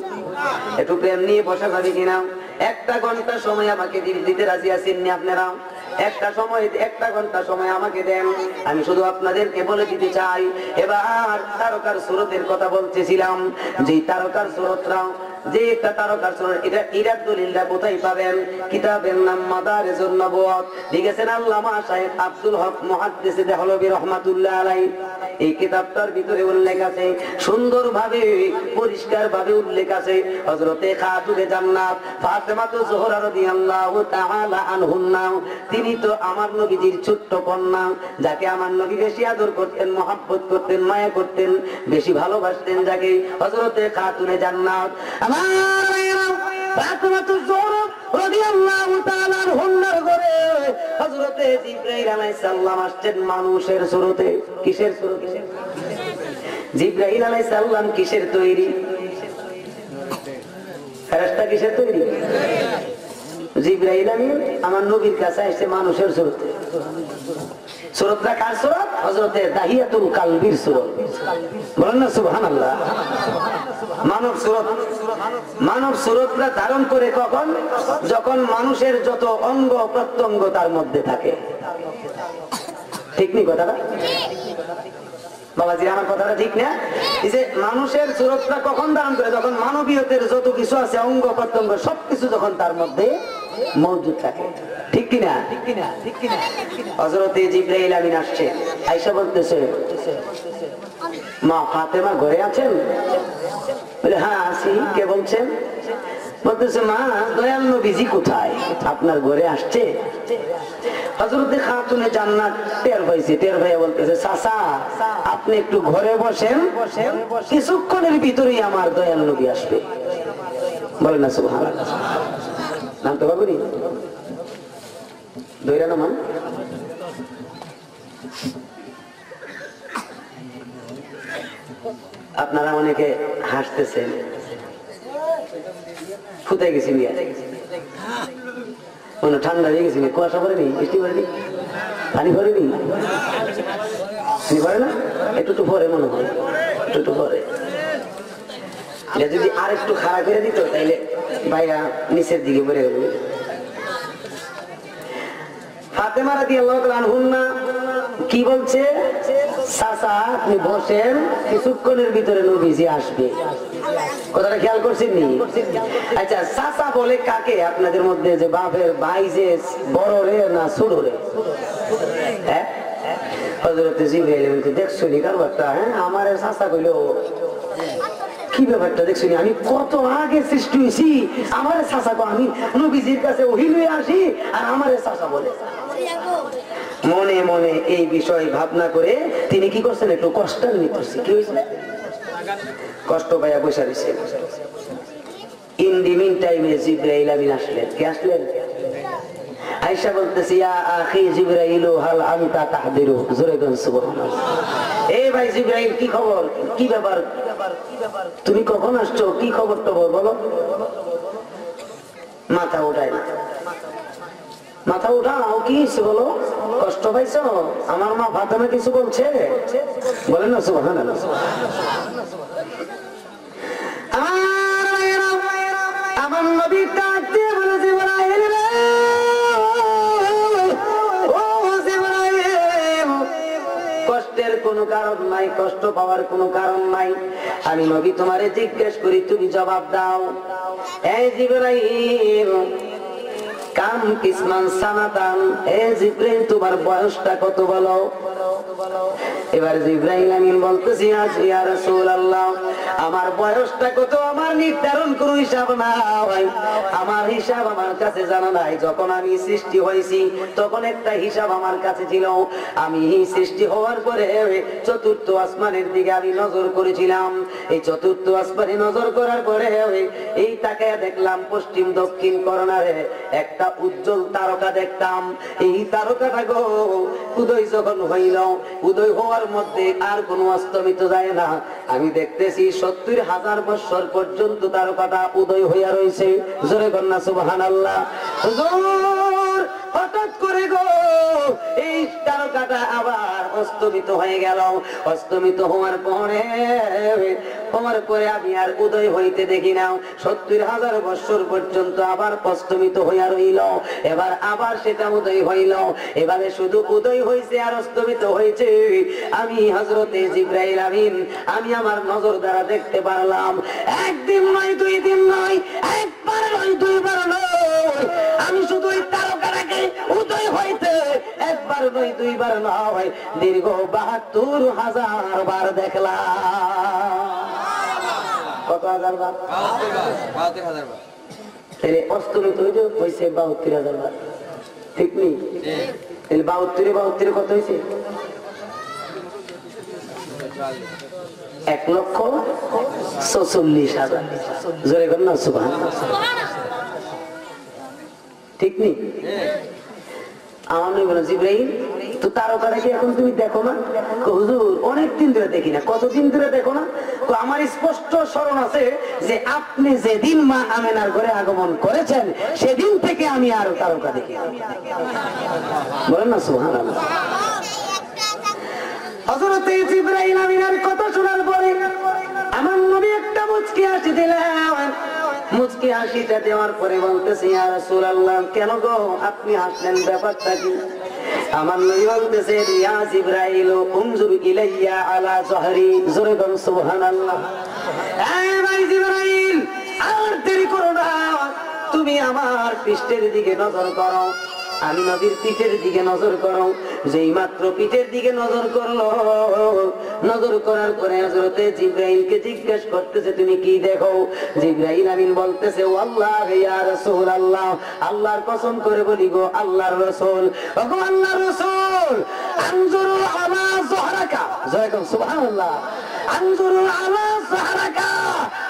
একটু প্রেম নিয়ে বসা যাবে কিনা? একটা ঘন্টা সময় আমাকে দিতে রাজি আছেন নি আপনারা? একটা ঘন্টা সময় আমাকে দেন, আমি শুধু আপনাদেরকে বলে দিতে চাই। এবার তারকার সূরতের কথা বলতেছিলাম, যে তারকার সূরতরা, যে একটা তারকার সূরত, এটা ইরাদুলিল্লাহ কোথায় পাবেন? কিতাবের নাম মাদারিজুন নবুওয়াত, লিখেছেন আল্লামা শাইখ আব্দুল হক মুহাদ্দিস দেহলভী রাহমাতুল্লাহ আলাইহি। এই কিতাবটার ভিতরে উল্লেখ আছে, সুন্দরভাবে পরিষ্কারভাবে উল্লেখ আছে, হযরতে খাতুনে জান্নাত ফাতেমাতুজ জোহরা রাদিয়াল্লাহু তাআলা আনহুন্না, তিনি তো আমার নবীজির ছোট্ট কন্যা, যাকে আমার নবী বেশি আদর করতেন, মহব্বত করতেন, মায়া করতেন, বেশি ভালোবাসতেন, যাকে হযরতে খাতুনে জান্নাত আমার ভাইরা ফাতেমাতুজ জোহরা রাদিয়াল্লাহু তাআলা আনহুন্নার ঘরে হযরতে জিবরাইল আলাইহিস সালাম আসছেন মানুষের সুরতে। কিসের সুরতে? জিবরাইল আলাইহিস সালাম কিসের তৈরি? ফেরেশতা কিসের তৈরি? জিবরাইল আমিন আমার নবীর কাছে আসছে মানুষের সুরতে। সুরতটা কার সুরত? হযরতে দাহিয়াতুল কালবির সুরত। বলেন না সুবহানাল্লাহ। মানব সুরত, মানব সুরতটা ধারণ করে কখন? যখন মানুষের যত অঙ্গ প্রত্যঙ্গ তার মধ্যে থাকে। ঠিক নি কথাটা? বাবাজি আমার কথাটা ঠিক না? এই যে মানুষের সুরতটা কখন ধারণ করে? যখন মানবীয়তের যত কিছু আছে, অঙ্গ প্রত্যঙ্গ সবকিছু যখন তার মধ্যে মওজুদ থাকে। ঠিক কিনা? ঠিক কিনা? ঠিক কিনা? হযরতে জিবরাইল আমিন আসছে, আয়েশা বলতেছে মা ফাতেমা ঘরে আছেন? বলে হ্যাঁ আছি। কে বলছেন? বলতেছে মা দয়াল নবীজি কোথায়? আপনার ঘরে আসছে। হযরতে খাতুনে জান্নাত টের পাইছে, টের ভাইয়া বলতেছে চাচা আপনি একটু ঘরে বসেন, কিছুক্ষণের ভিতরেই আমার দয়াল নবী আসবে। বলেন না সুবহানাল্লাহ। নাম তো বাবুরি দইরা নামান। আপনারা অনেকে হাসতেছেন, ফুটে গেছি মনে ঠান্ডা হয়ে গেছি, কুয়াশা পড়েনি, বৃষ্টি পড়েনি, পানি পড়েনি, পড়ে না? একটু পরে মনে হয়, একটু পরে। যদি আর একটু খারাপ করে দিত তাইলে ভাইয়া নিচের দিকে পড়ে গেল। ফাতেমা রাদিয়াল্লাহু তাআলা আনহা কি বলছে? চাচা আপনি বসেন, কিছুক্ষণের ভিতরে নবীজি আসবে। কথাটা খেয়াল করছেন নি? আচ্ছা চাচা বলে কাকে আপনাদের মধ্যে? যে বাপের ভাই যে বড় রে না ছোট রে? হ্যাঁ হযরত জিবরাইল বলতে দেখছো নি কারবারটা? হ্যাঁ আমার চাচা কইলো কি ব্যাপারটা দেখছো নি? আমি কত আগে সৃষ্টি হয়েছি, আমার চাচা কো আমি নবীজির কাছে ওহী লয়ে আসি আর আমার চাচা বলে। মনে মনে এই বিষয় ভাবনা করে তিনি কি করছেন? একটু কষ্টান্বিত হয়েছে। কি হয়েছে? কষ্ট পাইয়া বসে রয়েছে। ইন দি মিন টাইমে জিবরাইল আমিন আসলেন। কে আসলেন? আয়েশা বলতেছে ইয়া আখি জিবরাইল হাল আনতা তাহদিরু। জোরে বলেন সুবহানাল্লাহ। এই ভাই জিবরাইল কি খবর? কি ব্যাপার? তুমি কখন আসছো? কি খবর টবর বলো। মাথা উঠায় না। মাথা উঠাও, কি বলো? কষ্ট পাইছো? আমার মা ফাতেমা কিছু বলছে? বলেন না সুবহানাল্লাহ। আমার নবী ডাকতে বলে জিবরাইল রে, ও জিবরাইল, কষ্টের কোনো কারণ নাই, কষ্ট পাওয়ার কোনো কারণ নাই। আমি নবী তোমারে জিজ্ঞেস করি, তুমি জবাব দাও। এই জিবরাইল কাম কিসমান সানাতান, এ জিবরাইল তোমার বয়সটা কত বলো? এবার জিবরাইল আমিন বলতেছি ইয়া রাসূলুল্লাহ আমার বয়সটা কত আমার নির্ধারণ কোনো হিসাব নাই, আমার হিসাব আমার কাছে জানা নাই। যখন আমি সৃষ্টি হয়েছি তখন একটা হিসাব আমার কাছে ছিল। আমি সৃষ্টি হওয়ার পরে চতুর্থ আসমানের দিকে আমি নজর করেছিলাম। এই চতুর্থ আসমানে নজর করার পরে এই তাকায় দেখলাম পশ্চিম দক্ষিণ কর্নারে একটা উজ্জ্বল তারকা দেখতাম। এই তারকাটা গো উদয় যখন হইল, উদয় হওয়ার মধ্যে আর কোনো অস্তমিত যায় না। আমি দেখতেছি ৭০,০০০ বছর পর্যন্ত তারকাটা উদয় হইয়া রয়েছে। জোরে কন্যা সুবহানাল্লাহ। হুজুর হঠাৎ করে গো এই তারকাটা আবার অস্তমিত হয়ে গেল। অস্তমিত হওয়ার পরে আমি আর উদয় হইতে দেখি না। ৭০,০০০ বছর পর্যন্ত আবার অস্তমিত হইয়া রইল। এবার আবার সেটা উদয় হইল। এবারে শুধু উদয় হয়েছে আর অস্তমিত হয়েছে। আমি হযরতে জিবরাইল আমিন আমি আমার নজর দ্বারা দেখতে পারলাম। একদিন নয়, ২ দিন নয়, একবার নয়, ২ বার নয়, আমি শুধু ওই তারকাটাকে উদয় হইতে একবার নয়, ২ বার নয়, দীর্ঘ ৭২,০০০ বার দেখলাম। কত হাজার বার? ৭২,০০০ বার। তাহলে অস্তমিত হয়েছে ৭২,০০০ বার। ঠিক নেই? তাহলে ৭২ কত হয়েছে? ১,৪৪,০০০। জোরে কর না সুবহানাল্লাহ। ঠিক নেই? আমার নবী বলেন জিবরাইল তো তারকাটাকে এখন তুমি দেখো না? হুজুর অনেকদিন ধরে দেখি না। কতদিন ধরে দেখো না? আমার স্পষ্ট স্মরণ আছে যে আপনি যেদিন মা আমেনার ঘরে আগমন করেছেন সেদিন থেকে আমি আর তারকা দেখি। বলেন না সুবহানাল্লাহ। হযরত জিবরাইল আমিনের কথা শোনার পরে আমার নবী একটা মুচকি হাসি দিলেন। মুচকি হাসিটা দেওয়ার পরে বলতেছি ইয়া রাসূলুল্লাহ কেন গো আপনি হাসলেন, ব্যাপারটা কি? আমার নবী বলতেছে ইয়া জিবরাইল উনজুর ইলাইয়া আলা যহরি। জোরে বলুন সুবহানাল্লাহ। এই ভাই জিবরাইল আর দেরি করো না, তুমি আমার পৃষ্ঠের দিকে নজর করো। আমি নবীর পিঠের দিকে নজর করো। যেই মাত্র পিঠের দিকে নজর করলো, নজর করার পরে হযরতে জিবরাইলকে জিজ্ঞেস করতেছে তুমি কি দেখো? জিবরাইল আমিন বলতেছে ওয়াল্লাহি ইয়া রাসূলুল্লাহ, আল্লাহর কসম করে বলি গো আল্লাহর রাসূল, ওগো আল্লাহর রাসূল, আনজুরু আলা যহরাকা, জয় করুন সুবহানাল্লাহ, আনজুরু আলা যহরাকা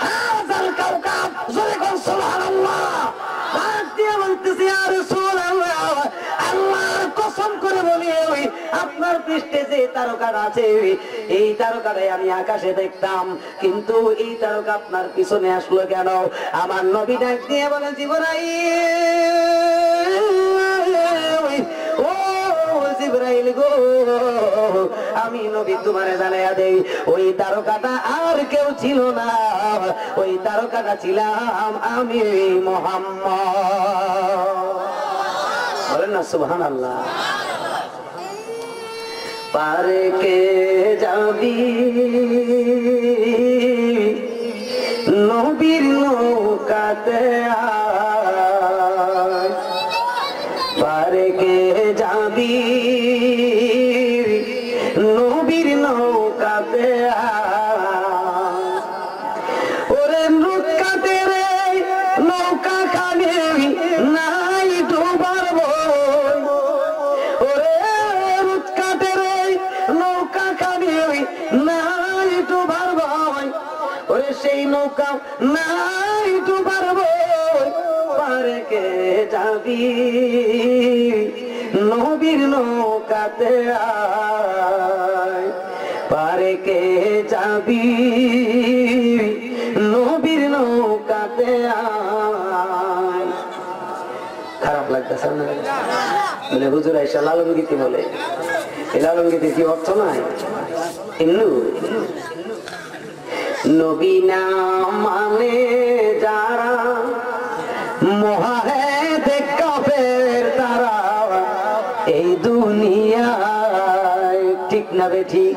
হাযাল কাওকাব, জয় করুন সুবহানাল্লাহ। আল্লাহর কসম করে বলি আপনার পৃষ্ঠে যে তারকাটা আছে এই তারকাটাই আমি আকাশে দেখতাম, কিন্তু এই তারকা আপনার পিছনে আসলো কেন? আমার নবী ডাক দিয়ে বলে জিবরাইল, ও জিবরাইল গো, আমি নবী তোমারে জানাইয়া দেই ওই তারকাটা আর কেউ ছিল না, ওই তারকাটা ছিলাম আমি মুহাম্মদ। বলেন না সুবহানাল্লাহ। পারে কে যাবি নবীর নৌকাতে আয়, পারে কে যাবি নবীর নৌকাতে আয়, ওরে নৌকাতে রে নৌকা খানে নাই ডুবার বই, ওরে রুৎকাতে রে নৌকা খানে নাই ডুবার বই, ওরে সেই নৌকা নাই ডুবার বই, পারে কে যাবি নবীর নৌকাতে আয়, পারে কে যাবি নবীর নৌকাতে আয়। খারাপ লাগতেছে না? বলে হুজুর আইসা লালন গীতি বলে, এই লালন গীতি কি অর্থ নাই? এমনু নবী না মানে যারা মুহাহিদ কাফের তারা এই দুনিয়ায়, ঠিক না বেঠিক?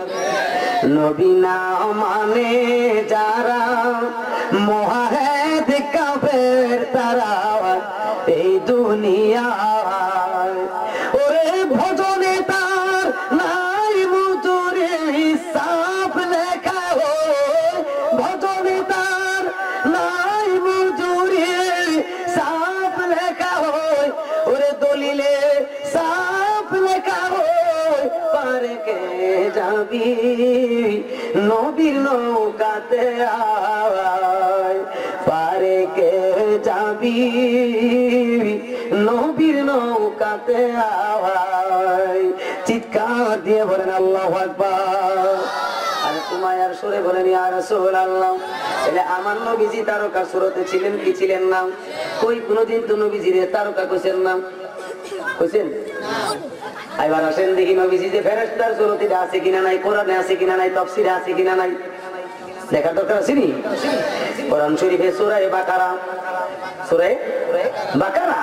নবী না মানে যারা মুহাহিদ কাফের তারা এই দুনিয়ায়, ওরে ভজনে তার নাই মজুরি সাফ লেখা, ভজনে তার নাই মজুরি সাফ লেখা, ওরে দলিলে সাফ লেখা, পারে কে যাবি নবীর নৌকাতে আয়, পারে কে যাবি নবীর নৌকাতে আয়। চিৎকার দিয়ে বলেন আল্লাহু আকবার। আর তোমার সুরে বলেন ইয়া রাসূলুল্লাহ। তাহলে আমার নবীজি তারকা সুরতে ছিলেন কি ছিলেন না? কই কোনদিন তো নবীজিরে তারকা কইছেন না? কইছেন? এবার আসেন দেখি নবীজি যে ফেরেশতার সুরতে আছে কিনা নাই, কোরআনে আছে কিনা নাই, তাফসীরে আছে কিনা নাই, দেখা দরকার আছে নি? কোরআন শরীফে সূরা বাকারা, সূরা বাকারা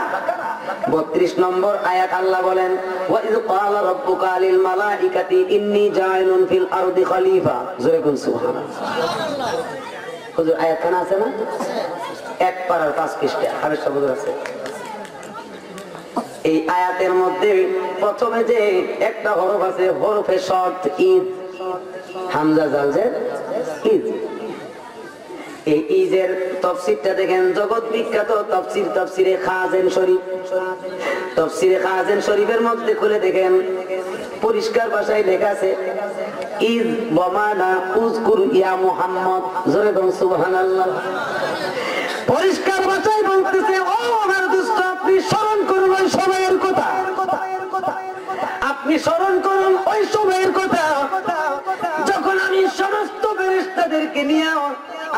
32 নম্বর আয়াত আল্লাহ বলেন ওয়া ইয ক্বালা রাব্বুকা লিল মালাইকাতি ইন্নী জাইলুন ফিল আরদি খলিফা, জোরে কোন সুবহানাল্লাহ। হুজুর আয়াত খানা আছে না? এক পারার 5 পৃষ্ঠা হাদিস শব্দ আছে। এই আয়াতের মধ্যে প্রথমে যে একটা হরফ আছে, হরফে শর্ত ঈদ, হামজা জালজের ঈদ। এই ঈদের তাফসীরটা দেখেন, জগৎ বিখ্যাত তাফসীর তাফসীরে খাজেন শরীফ, তাফসীরে খাজেন শরীফের মধ্যে খুলে দেখেন পরিষ্কার ভাষায় লেখা আছে ঈদ বমানা উযকুর ইয়া মুহাম্মদ, জোরে বলুন সুবহানাল্লাহ। পরিষ্কার ভাষায় বলতেছে ও আমার দোস্ত, আপনি স্মরণ করুন ওই সময়ের কথা, আপনি স্মরণ করুন ওই সময়ের কথা যখন আমি সমস্ত ফেরেশতাদেরকে নিয়ে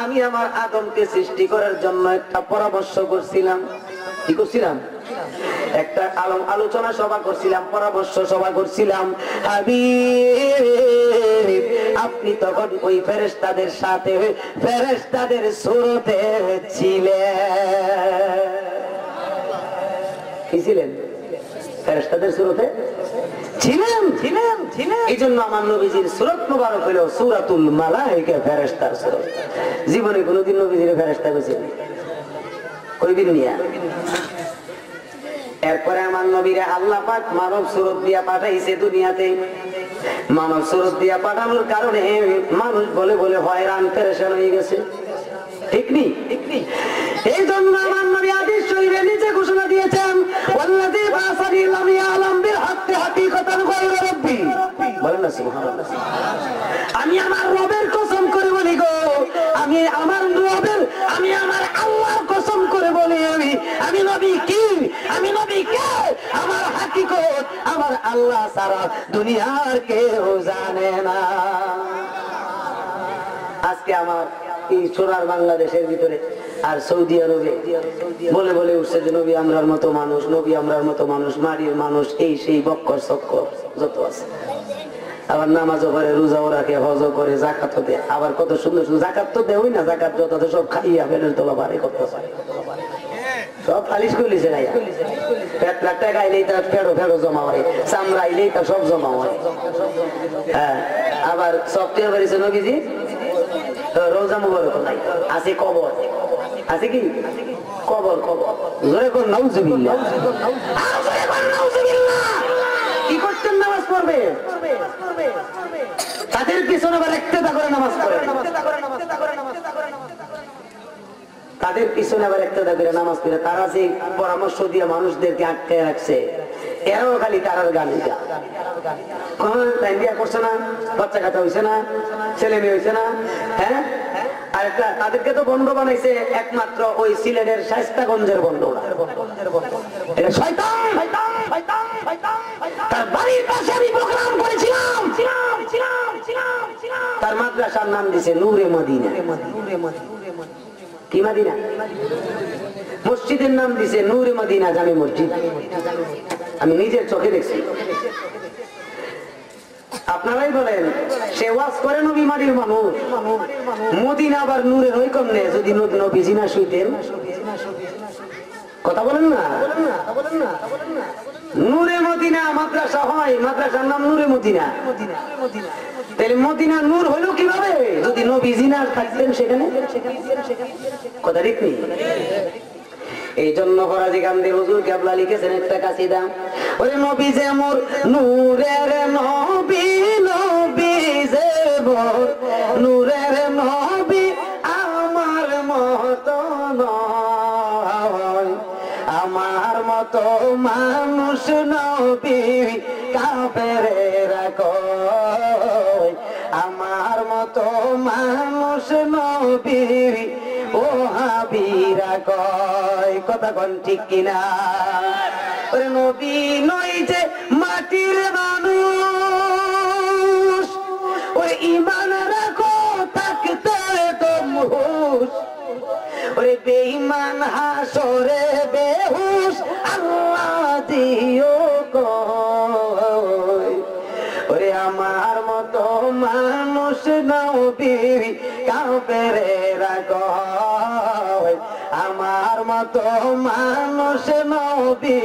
আমি আমার আদমকে সৃষ্টি করার জন্য একটা পরামর্শ করছিলাম। কি করছিলাম? একটা আলোচনা সভা করছিলাম, পরামর্শ সভা করছিলাম। আপনি তখন ওই ফেরেশতাদের সাথে ফেরেশতাদের সুরতে ছিলেন। কি ছিলেন? ফেরেশতাদের সুরতে ছিলেন, ছিলেন, ছিলেন। এই জন্য আমার নবীজির সুরত মুবারক হলো সূরাতুল মালায়েকা, ফেরেশতার সুরত। জীবনে কোনোদিন নবীজির ফেরেশতা কইছেন? কইদিন নিয়া এরপরে আমার নবীরে আল্লাহ পাক মানব সুরত দিয়া পাঠাইছে দুনিয়াতে। মানব সুরত দিয়া পাঠানোর কারণে মানুষ বলে বলে হয়রান পেরেশান হয়ে গেছে, ঠিক নেই? এই জন্য আমার নবী হাদিস শরীফে নিচে ঘোষণা দিয়েছেন, ওয়াল্লাযী বাসানি লাম ইয়ালাম বিল হাক্কি হাকিকাতান গায়রা রাব্বি। বলেন না সুবহানাল্লাহ। আমি আমার রবের কসম করে বলি গো, আমি আমার রবের, আমি আমার আল্লাহর কসম করে বলি, আমি নবী কি, আমি নবী কে, আমার হাকিকত আমার আল্লাহ ছাড়া দুনিয়ার কেউ জানে না। আজকে আমার এই সোনার বাংলাদেশের ভিতরে আর সৌদি আরবে বলে বলে উঠছে যে নবী আমরার মতো মানুষ, নবী আমরার মতো মানুষ, মারির মানুষ, এই সেই বক্কর চক্কর যত আছে। আবার নামাজও করে, রোজাও রাখে, হজও করে, জাকাতও দেয়। আবার কত সুন্দর সুন্দর জাকাত তো দেওই না, জাকাত যত সব খাইয়া ফেলের তোলা পারে, কত সব ফালিশ করলিছে না, পেট লাটটা গাইলেই তার ফেরো ফেরো জমা হয়, চামড়া আইলেই তার সব জমা হয়। হ্যাঁ, আবার সফটওয়্যার বাড়িছে নবীজি রোজা মুবারক নাই, আছে কবর, আছে কি কবর, কবর জোরে কোন নাউজুবিল্লাহ, কি করতেন নামাজ পড়বে, তাদের পিছনে আবার ইক্তেদা করে নামাজ পড়ে, তাদের পিছনে আবার ইক্তেদা করে নামাজ পড়ে। তারা যে পরামর্শ দিয়ে মানুষদেরকে আটকে রাখছে, এরাও খালি তারার গান করছে না, বাচ্চা কাচ্চা হয়েছে না, ছেলে মেয়ে হয়েছে না, হ্যাঁ। আর একটা তাদেরকে তো বন্ধ বানাইছে একমাত্র ওই সিলেটের শায়েস্তাগঞ্জের বন্ধ, এটা শয়তান। তার বাড়ির পাশে আমি প্রোগ্রাম করেছিলাম, তার মাদ্রাসার নাম দিছে নূরে মদিনা। কি মদিনা? মসজিদের নাম দিছে নূরে মদিনা জামি মসজিদ। আমি নিজের চোখে দেখছি। আপনারাই বলেন, সে ওয়াজ করে নবী মারির মানুষ, মদিনা আবার নূরের ওই কমনে যদি নবীজি না শুইতেন, কথা বলেন না? নূরে মদিনা মাদ্রাসা হয়, মাদ্রাসার নাম নূরে মদিনা। তাহলে মদিনা নূর হলো কিভাবে যদি নবীজি না থাকতেন সেখানে? কথা ঠিক নেই। এই জন্য ফরাজি গান্ধী হুজুর কেবলা লিখেছেন একটা কাসিদা, ওরে নবী যে মোর নূরের নবী, নবী যে মোর নূরের নবী, আমার মত নয়, আমার মতো মানুষ নবী কাফেরেরা কয়, আমার মতো মানুষ নবী ও হাবিরা কয়। কথা কোন ঠিক কিনা? ওরে নবী নই যে মাটির মানুষ, ওই ঈমান রাখো থাকতে দমহুশ, ওরে বেঈমান হাসরে বেহুশ আল্লাহ দিও কয়। ওরে আমার মতো মানুষ নবী কাফেরেরা কয়, আমার মতো মানুষ নবী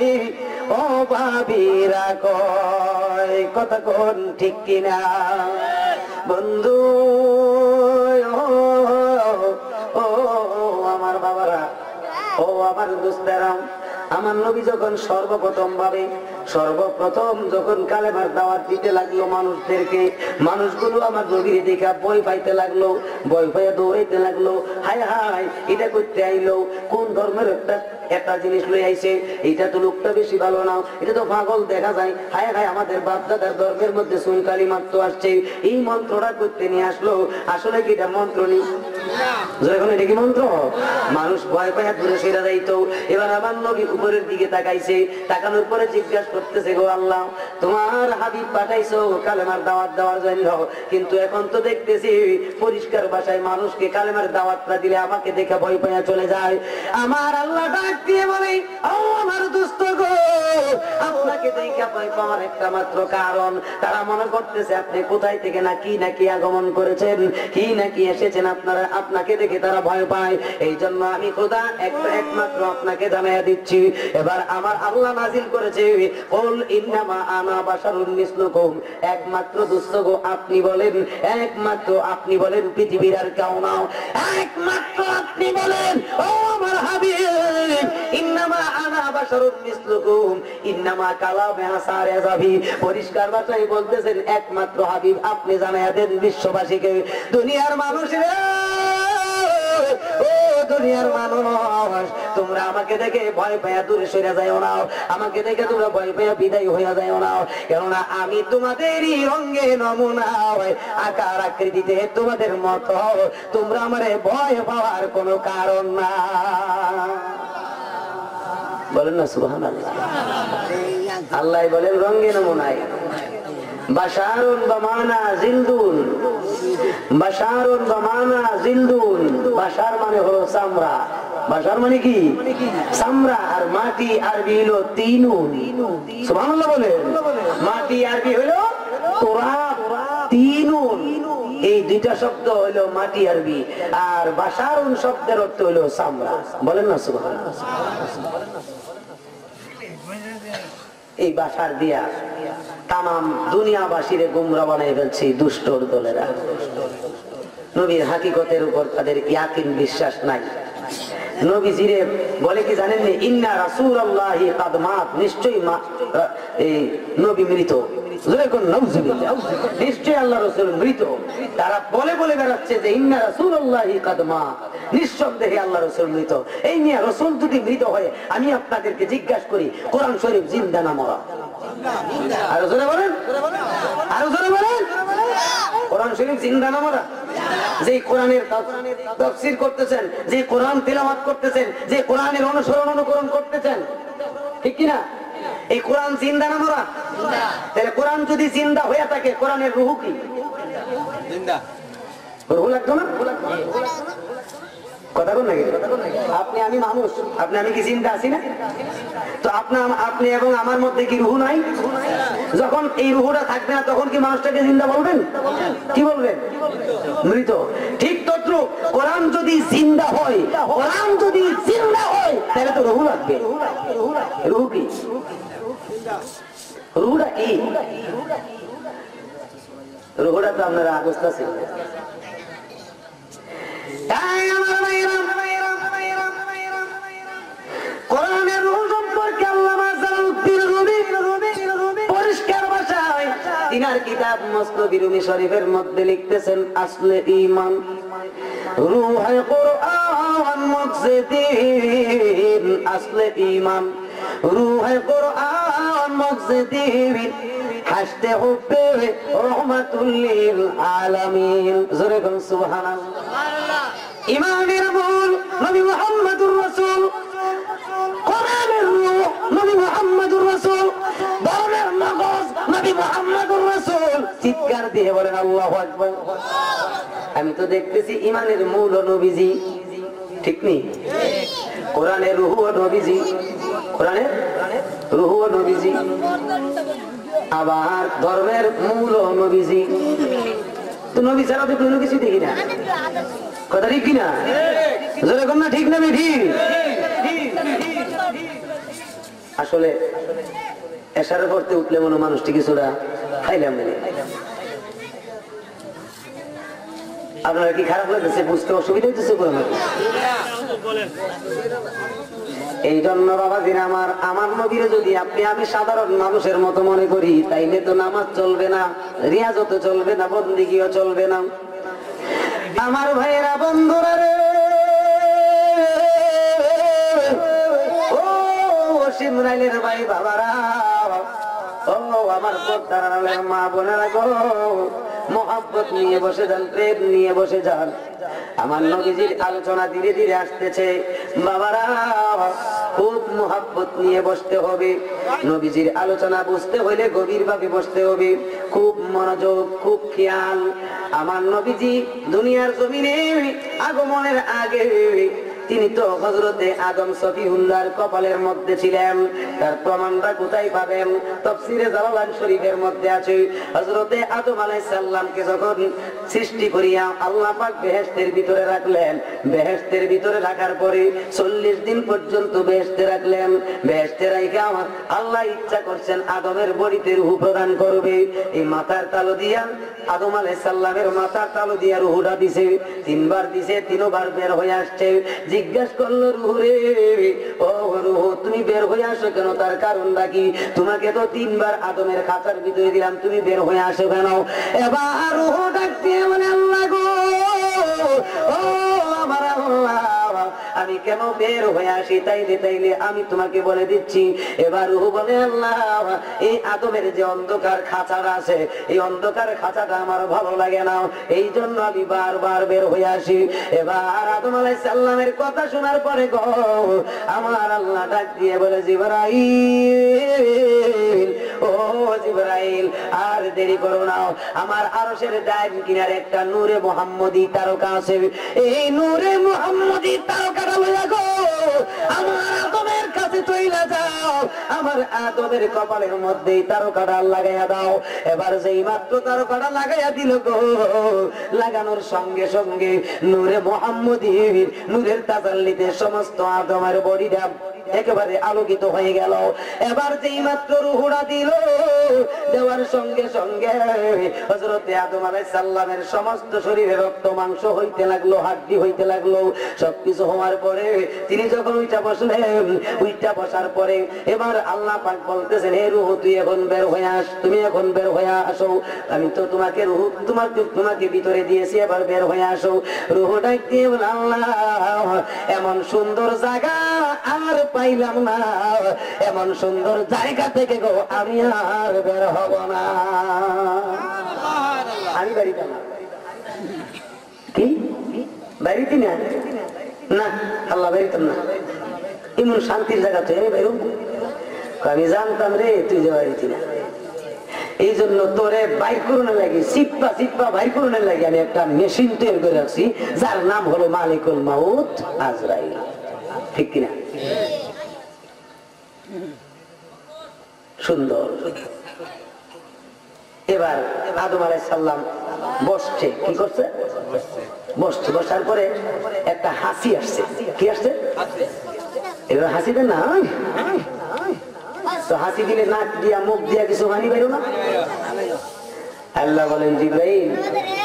ও ভাবিরা কয়। কথা কোন ঠিক কিনা বন্ধু? ও আমার বাবারা, ও আমার দোস্তেরা, আমার নবী যখন সর্বপ্রথম যখন কালেমার দাওয়াত দিতে লাগলো মানুষদেরকে, মানুষগুলো আমার নবীর দেখা ভয় পাইতে লাগলো, ভয় পাইয়া দৌড়াইতে লাগলো, হায় হায় এটা করতে আইলো, কোন ধর্মের একটা জিনিস লই আইছে, এটা তো লোকটা বেশি ভালো না, এটা তো পাগল দেখা যায়, হায় হায় আমাদের বাপ দাদার ধর্মের মধ্যে সুনকালি মাত্র আসছে, এই মন্ত্রটা করতে নিয়ে আসলো। আসলে কি এটা মন্ত্র নেই? যখন এটা কি মন্ত্র? মানুষ ভয় পাইয়া দূরে সরে যাইতো। এবার আমার নবী উপরের দিকে তাকাইছে, তাকানোর পরে জিজ্ঞাসা করতেছে, গো আল্লাহ, তোমার হাবিব পাঠাইছো কালেমার দাওয়াত দেওয়ার জন্য, কিন্তু এখন তো দেখতেছি পরিষ্কার ভাষায় মানুষকে কালেমার দাওয়াতটা দিলে আমাকে দেখে ভয় পাইয়া চলে যায়। আমার আল্লাহ ডাক দিয়ে বলে, ও আমার দোস্ত গো, আপনাকে দেখে ভয় পাওয়ার একটা মাত্র কারণ, তারা মনে করতেছে আপনি কোথায় থেকে না কি আগমন করেছেন, কি নাকি এসেছেন, আপনারা আপনাকে দেখে তারা ভয় পায়। এই জন্য আমি খোদা একমাত্র আপনাকে জানাইয়া দিচ্ছি। এবার আমার আল্লাহ নাজিল করেছে, কুল ইন্নামা আনা বাশারুন মিসলুকুম, একমাত্র দুস্থ গো আপনি বলেন, একমাত্র আপনি বলেন, পৃথিবীর আর কেউ নাও, একমাত্র আপনি বলেন ও আমার হাবিব, ইন্নামা আনা বাশারুন মিসলুকুম, ইন্নামা কালামে আসারে যাবি, পরিষ্কার ভাষায় বলতেছেন একমাত্র হাবিব আপনি জানাইয়া দেন বিশ্ববাসীকে। দুনিয়ার মানুষেরা, ও দুনিয়ার মানুষ, তোমরা আমাকে দেখে ভয় পাইয়া দূরে সরে যাও না, আমাকে দেখে তোমরা ভয় পাইয়া বিদায় হইয়া যাও না, কেননা আমি তোমাদেরই রঙে নমুনা, আকার আকৃতিতে তোমাদের মতো, তোমরা আমারে ভয় পাওয়ার কোনো কারণ না। বলেন না সুবহানাল্লাহ। আল্লাহ বলেন রঙে নমুনায়, বাশারুন বামানা জিলদুন, বাশারুন বামানা জিলদুন, বাশার মানে হলো চামড়া, বাশার মানে কি চামড়া, আর মাটি আরবি হলো তিনুন। সুবহানাল্লাহ বলেন। মাটি আরবি হলো তুরাব, তিনুন, এই দুইটা শব্দ হলো মাটি আরবি, আর বাশারুন শব্দের অর্থ হলো চামড়া। বলেন না সুবহানাল্লাহ। এই বাশার দিয়া তামাম দুনিয়াবাসীরে গুমরা বানাই ফেলছে দুষ্টর দলেরা। নবীর হাকিকতের উপর তাদের ইয়াকিন বিশ্বাস নাই। নবীজিরে বলে কি জানেন না, ইন্না রাসূলুল্লাহি কাদ মাত, নিশ্চয়ই এই নবী মৃত। নিশ্চয়ই আল্লাহ রাসূল মৃত। তারা বলে বলে বেড়াচ্ছে যে ইন্না রাসূলুল্লাহি কাদ মাত, নিঃসন্দেহে আল্লাহ রাসূল মৃত। এই নিয়ে রাসূল যদি মৃত হয়, আমি আপনাদেরকে জিজ্ঞাসা করি, কোরআন শরীফ জিন্দা না মরা? আরো জোরে বলেন, আরো জোরে বলেন। কোরআন শরীফ জিন্দা না মরা? যে কোরআনের তাফসীর করতেছেন, যে কোরআন তেলাওয়াত করতেছেন, যে কোরআনের অনুসরণ অনুকরণ করতেছেন, ঠিক কি না? এই কোরআন জিন্দা না মরা? তাহলে কোরআন যদি জিন্দা হয়ে থাকে, কোরআনের রূহ কি? জিন্দা। রূহ লাগতো না? কথা বল নাকি? আপনি আমি মানুষ, আপনি আমি কি জিন্দা আছি না? তো আপনি এবং আমার মধ্যে কি রূহ নাই? যখন এই রূহটা থাকবে না, তখন কি মানুষটাকে জিন্দা বলবেন? কি বলবেন? মৃত। ঠিক তদ্রুপ কোরআন যদি জিন্দা হয়, কোরআন যদি জিন্দা হয়, তাহলে তো রূহ লাগবে। রূহ কি? রূহটা কি? রূহটা তো আপনারা অবস্থা ছিল। কোরআনের রূহ সম্পর্কে আল্লামা জালালউদ্দিন রুমি পরিষ্কার ভাষায় তিনার কিতাব মুসনাদ রুমি শরীফের মধ্যে লিখতেছেন, আসলে ঈমান রূহে কোরআন মুকসিদিন, আসলে ঈমান রূহে কোরআন মুকসিদিন, হাসতে হবে রহমাতুল লিল আলামিন। জোরে বলুন সুবহানাল্লাহ। ইমানের মূল নবী মুহাম্মদুর রাসূল, কোরআনের রূহ নবী মুহাম্মদুর রাসূল, ধর্মের মগজ নবী মুহাম্মদুর রাসূল। চিৎকার দিয়ে বলেন আল্লাহু আকবার। আমি তো দেখতেছি ইমানের মূল নবীজি, ঠিক নেই? কোরআনের রূহ নবীজি, কোরআনের রূহ নবীজি, আবার ধর্মের মূল নবীজি। তো নবী ছাড়া তো কোনো কিছু দেখি না। কথা ঠিক কিনা? যেরকম না, ঠিক না ঠিক? আসলে এশারে পড়তে উঠলে মনে মানুষটি কিছুটা খাইলাম না। আপনারা কি খারাপ লাগতেছে? বুঝতে অসুবিধা হইতেছে? এই জন্য বাবাজিরা আমার নবীরে যদি আমি সাধারণ মানুষের মতো মনে করি, তাইলে তো নামাজ চলবে না, রিয়াজত চলবে না, বন্দিগিও চলবে না। আমার ভাইয়েরা, বন্ধুরা রে, ও সিমরাইলের ভাই বাবারা, ও আমার পর্দার মা বোনেরা গো, মোহাব্বত নিয়ে বসে যান, প্রেম নিয়ে বসে যান। আমার নবীজির আলোচনা ধীরে ধীরে আসতেছে বাবারা, খুব মোহাব্বত নিয়ে বসতে হবে। নবীজির আলোচনা বুঝতে হইলে গভীর ভাবে বসতে হবে, খুব মনোযোগ, খুব খেয়াল। আমার নবীজি দুনিয়ার জমিনে আগমনের আগে তিনি তো হযরতে আদম সফিউল্লাহর কপালের মধ্যে ছিলেন। তার প্রমাণটা কোথায় পাবেন? তাফসীরে জালালাইন শরীফের মধ্যে আছে, হযরতে আদম আলাইহিস সালামকে যখন সৃষ্টি করিয়া আল্লাহ পাক বেহেশতের ভিতরে রাখলেন, বেহেশতের ভিতরে রাখার পরে 40 দিন পর্যন্ত বেহেশতে রাখলেন। বেহেশতে রাখা আল্লাহ ইচ্ছা করছেন আদমের বডিতে রূহ প্রদান করবে। এই মাথার তালু দিয়া আদম আলাইহিস সালামের মাথার তালু দিয়া রূহটা দিছে, 3 বার দিছে, 3 বার বের হয়ে আসছে। জিজ্ঞেস করলো রূহ রে, ও রূহ তুমি বের হয়ে আসো কেন? তার কারণটা কি? তোমাকে তো 3 বার আদমের খাঁচার ভিতরে দিলাম, তুমি বের হয়ে আসো কেন? এবার রূহ ডাক দিয়ে বলে আল্লাহ গো, ও আমার আল্লাহ, আমি কেন বের হয়ে আসি? তাইলে আমি তোমাকে বলে দিচ্ছি। এবার রূহ বলে আল্লাহ, এই আদমের যে অন্ধকার খাঁচাটা আছে, এই অন্ধকার খাঁচাটা আমার ভালো লাগে না, এই জন্য আমি বারবার বের হয়ে আসি। এবার আদম আলাইহিস সালামের কথা শোনার পরে গো আমার আল্লাহ ডাক দিয়ে বলে জিবরাইল, ও জিবরাইল আর দেরি করো না, আমার আরশের ডাইন কিনারে একটা নূরে মুহাম্মদী তারকা আছে, এই নূরে মুহাম্মদী তারকাটা লইয়া গো আমার আদমের কাছে চইলা যাও, আমার আদমের কপালের মধ্যে তারকাটা লাগাইয়া দাও। এবার যেই মাত্র তারকাটা লাগাইয়া দিল গো, লাগানোর সঙ্গে সঙ্গে নূরে মুহাম্মদী নূরের তাজাল্লিতে সমস্ত আদমের বডিটা একেবারে আলোকিত হয়ে গেল। এবার যেই মাত্র রূহটা দিল, দেওয়ার সঙ্গে সঙ্গে হযরতে আদম আলাইহিস সালামের সমস্ত শরীরে রক্ত মাংস হইতে লাগলো, হাড্ডি হইতে লাগলো। সবকিছু হওয়ার পরে তিনি যখন উইটা বসলেন, উইটা বসার পরে এবার আল্লাহ পাক বলতেছেন, হে রূহ তুই এখন বের হয়ে আস, তুমি এখন বের হয়ে আসো, আমি তো তোমাকে রূহ তোমাকে ভিতরে দিয়েছি, এবার বের হয়ে আসো। রূহটা দিয়ে বলে আল্লাহ এমন সুন্দর জায়গা আর পাইলাম না, এমন সুন্দর জায়গা থেকে গো আমি আর বের হব না, আমি বাড়িতে না। কি বাড়িতে না? না আল্লাহ বাড়িতে না, এমন শান্তির জায়গা তো আমি বেরো, আমি জানতাম রে তুই যে বাড়িতে না। এই জন্য তোরে বাইর করুনের লাগে, সিপ্পা সিপ্পা বাইর করুনের লাগে আমি একটা মেশিন তৈরি করে রাখছি, যার নাম হলো মালিকুল মাউত আজরাইল। ঠিক কিনা? সুন্দর। এবার আদম আলাইহিস সালাম বসছে, কি করছে? বসছে। বসার পরে একটা হাসি আসছে। কি আসছে? এবার হাসিটা না, তো হাসি দিলে নাক দিয়া মুখ দিয়া কিছু পানি বেরো না। আল্লাহ বলেন জিবরাইল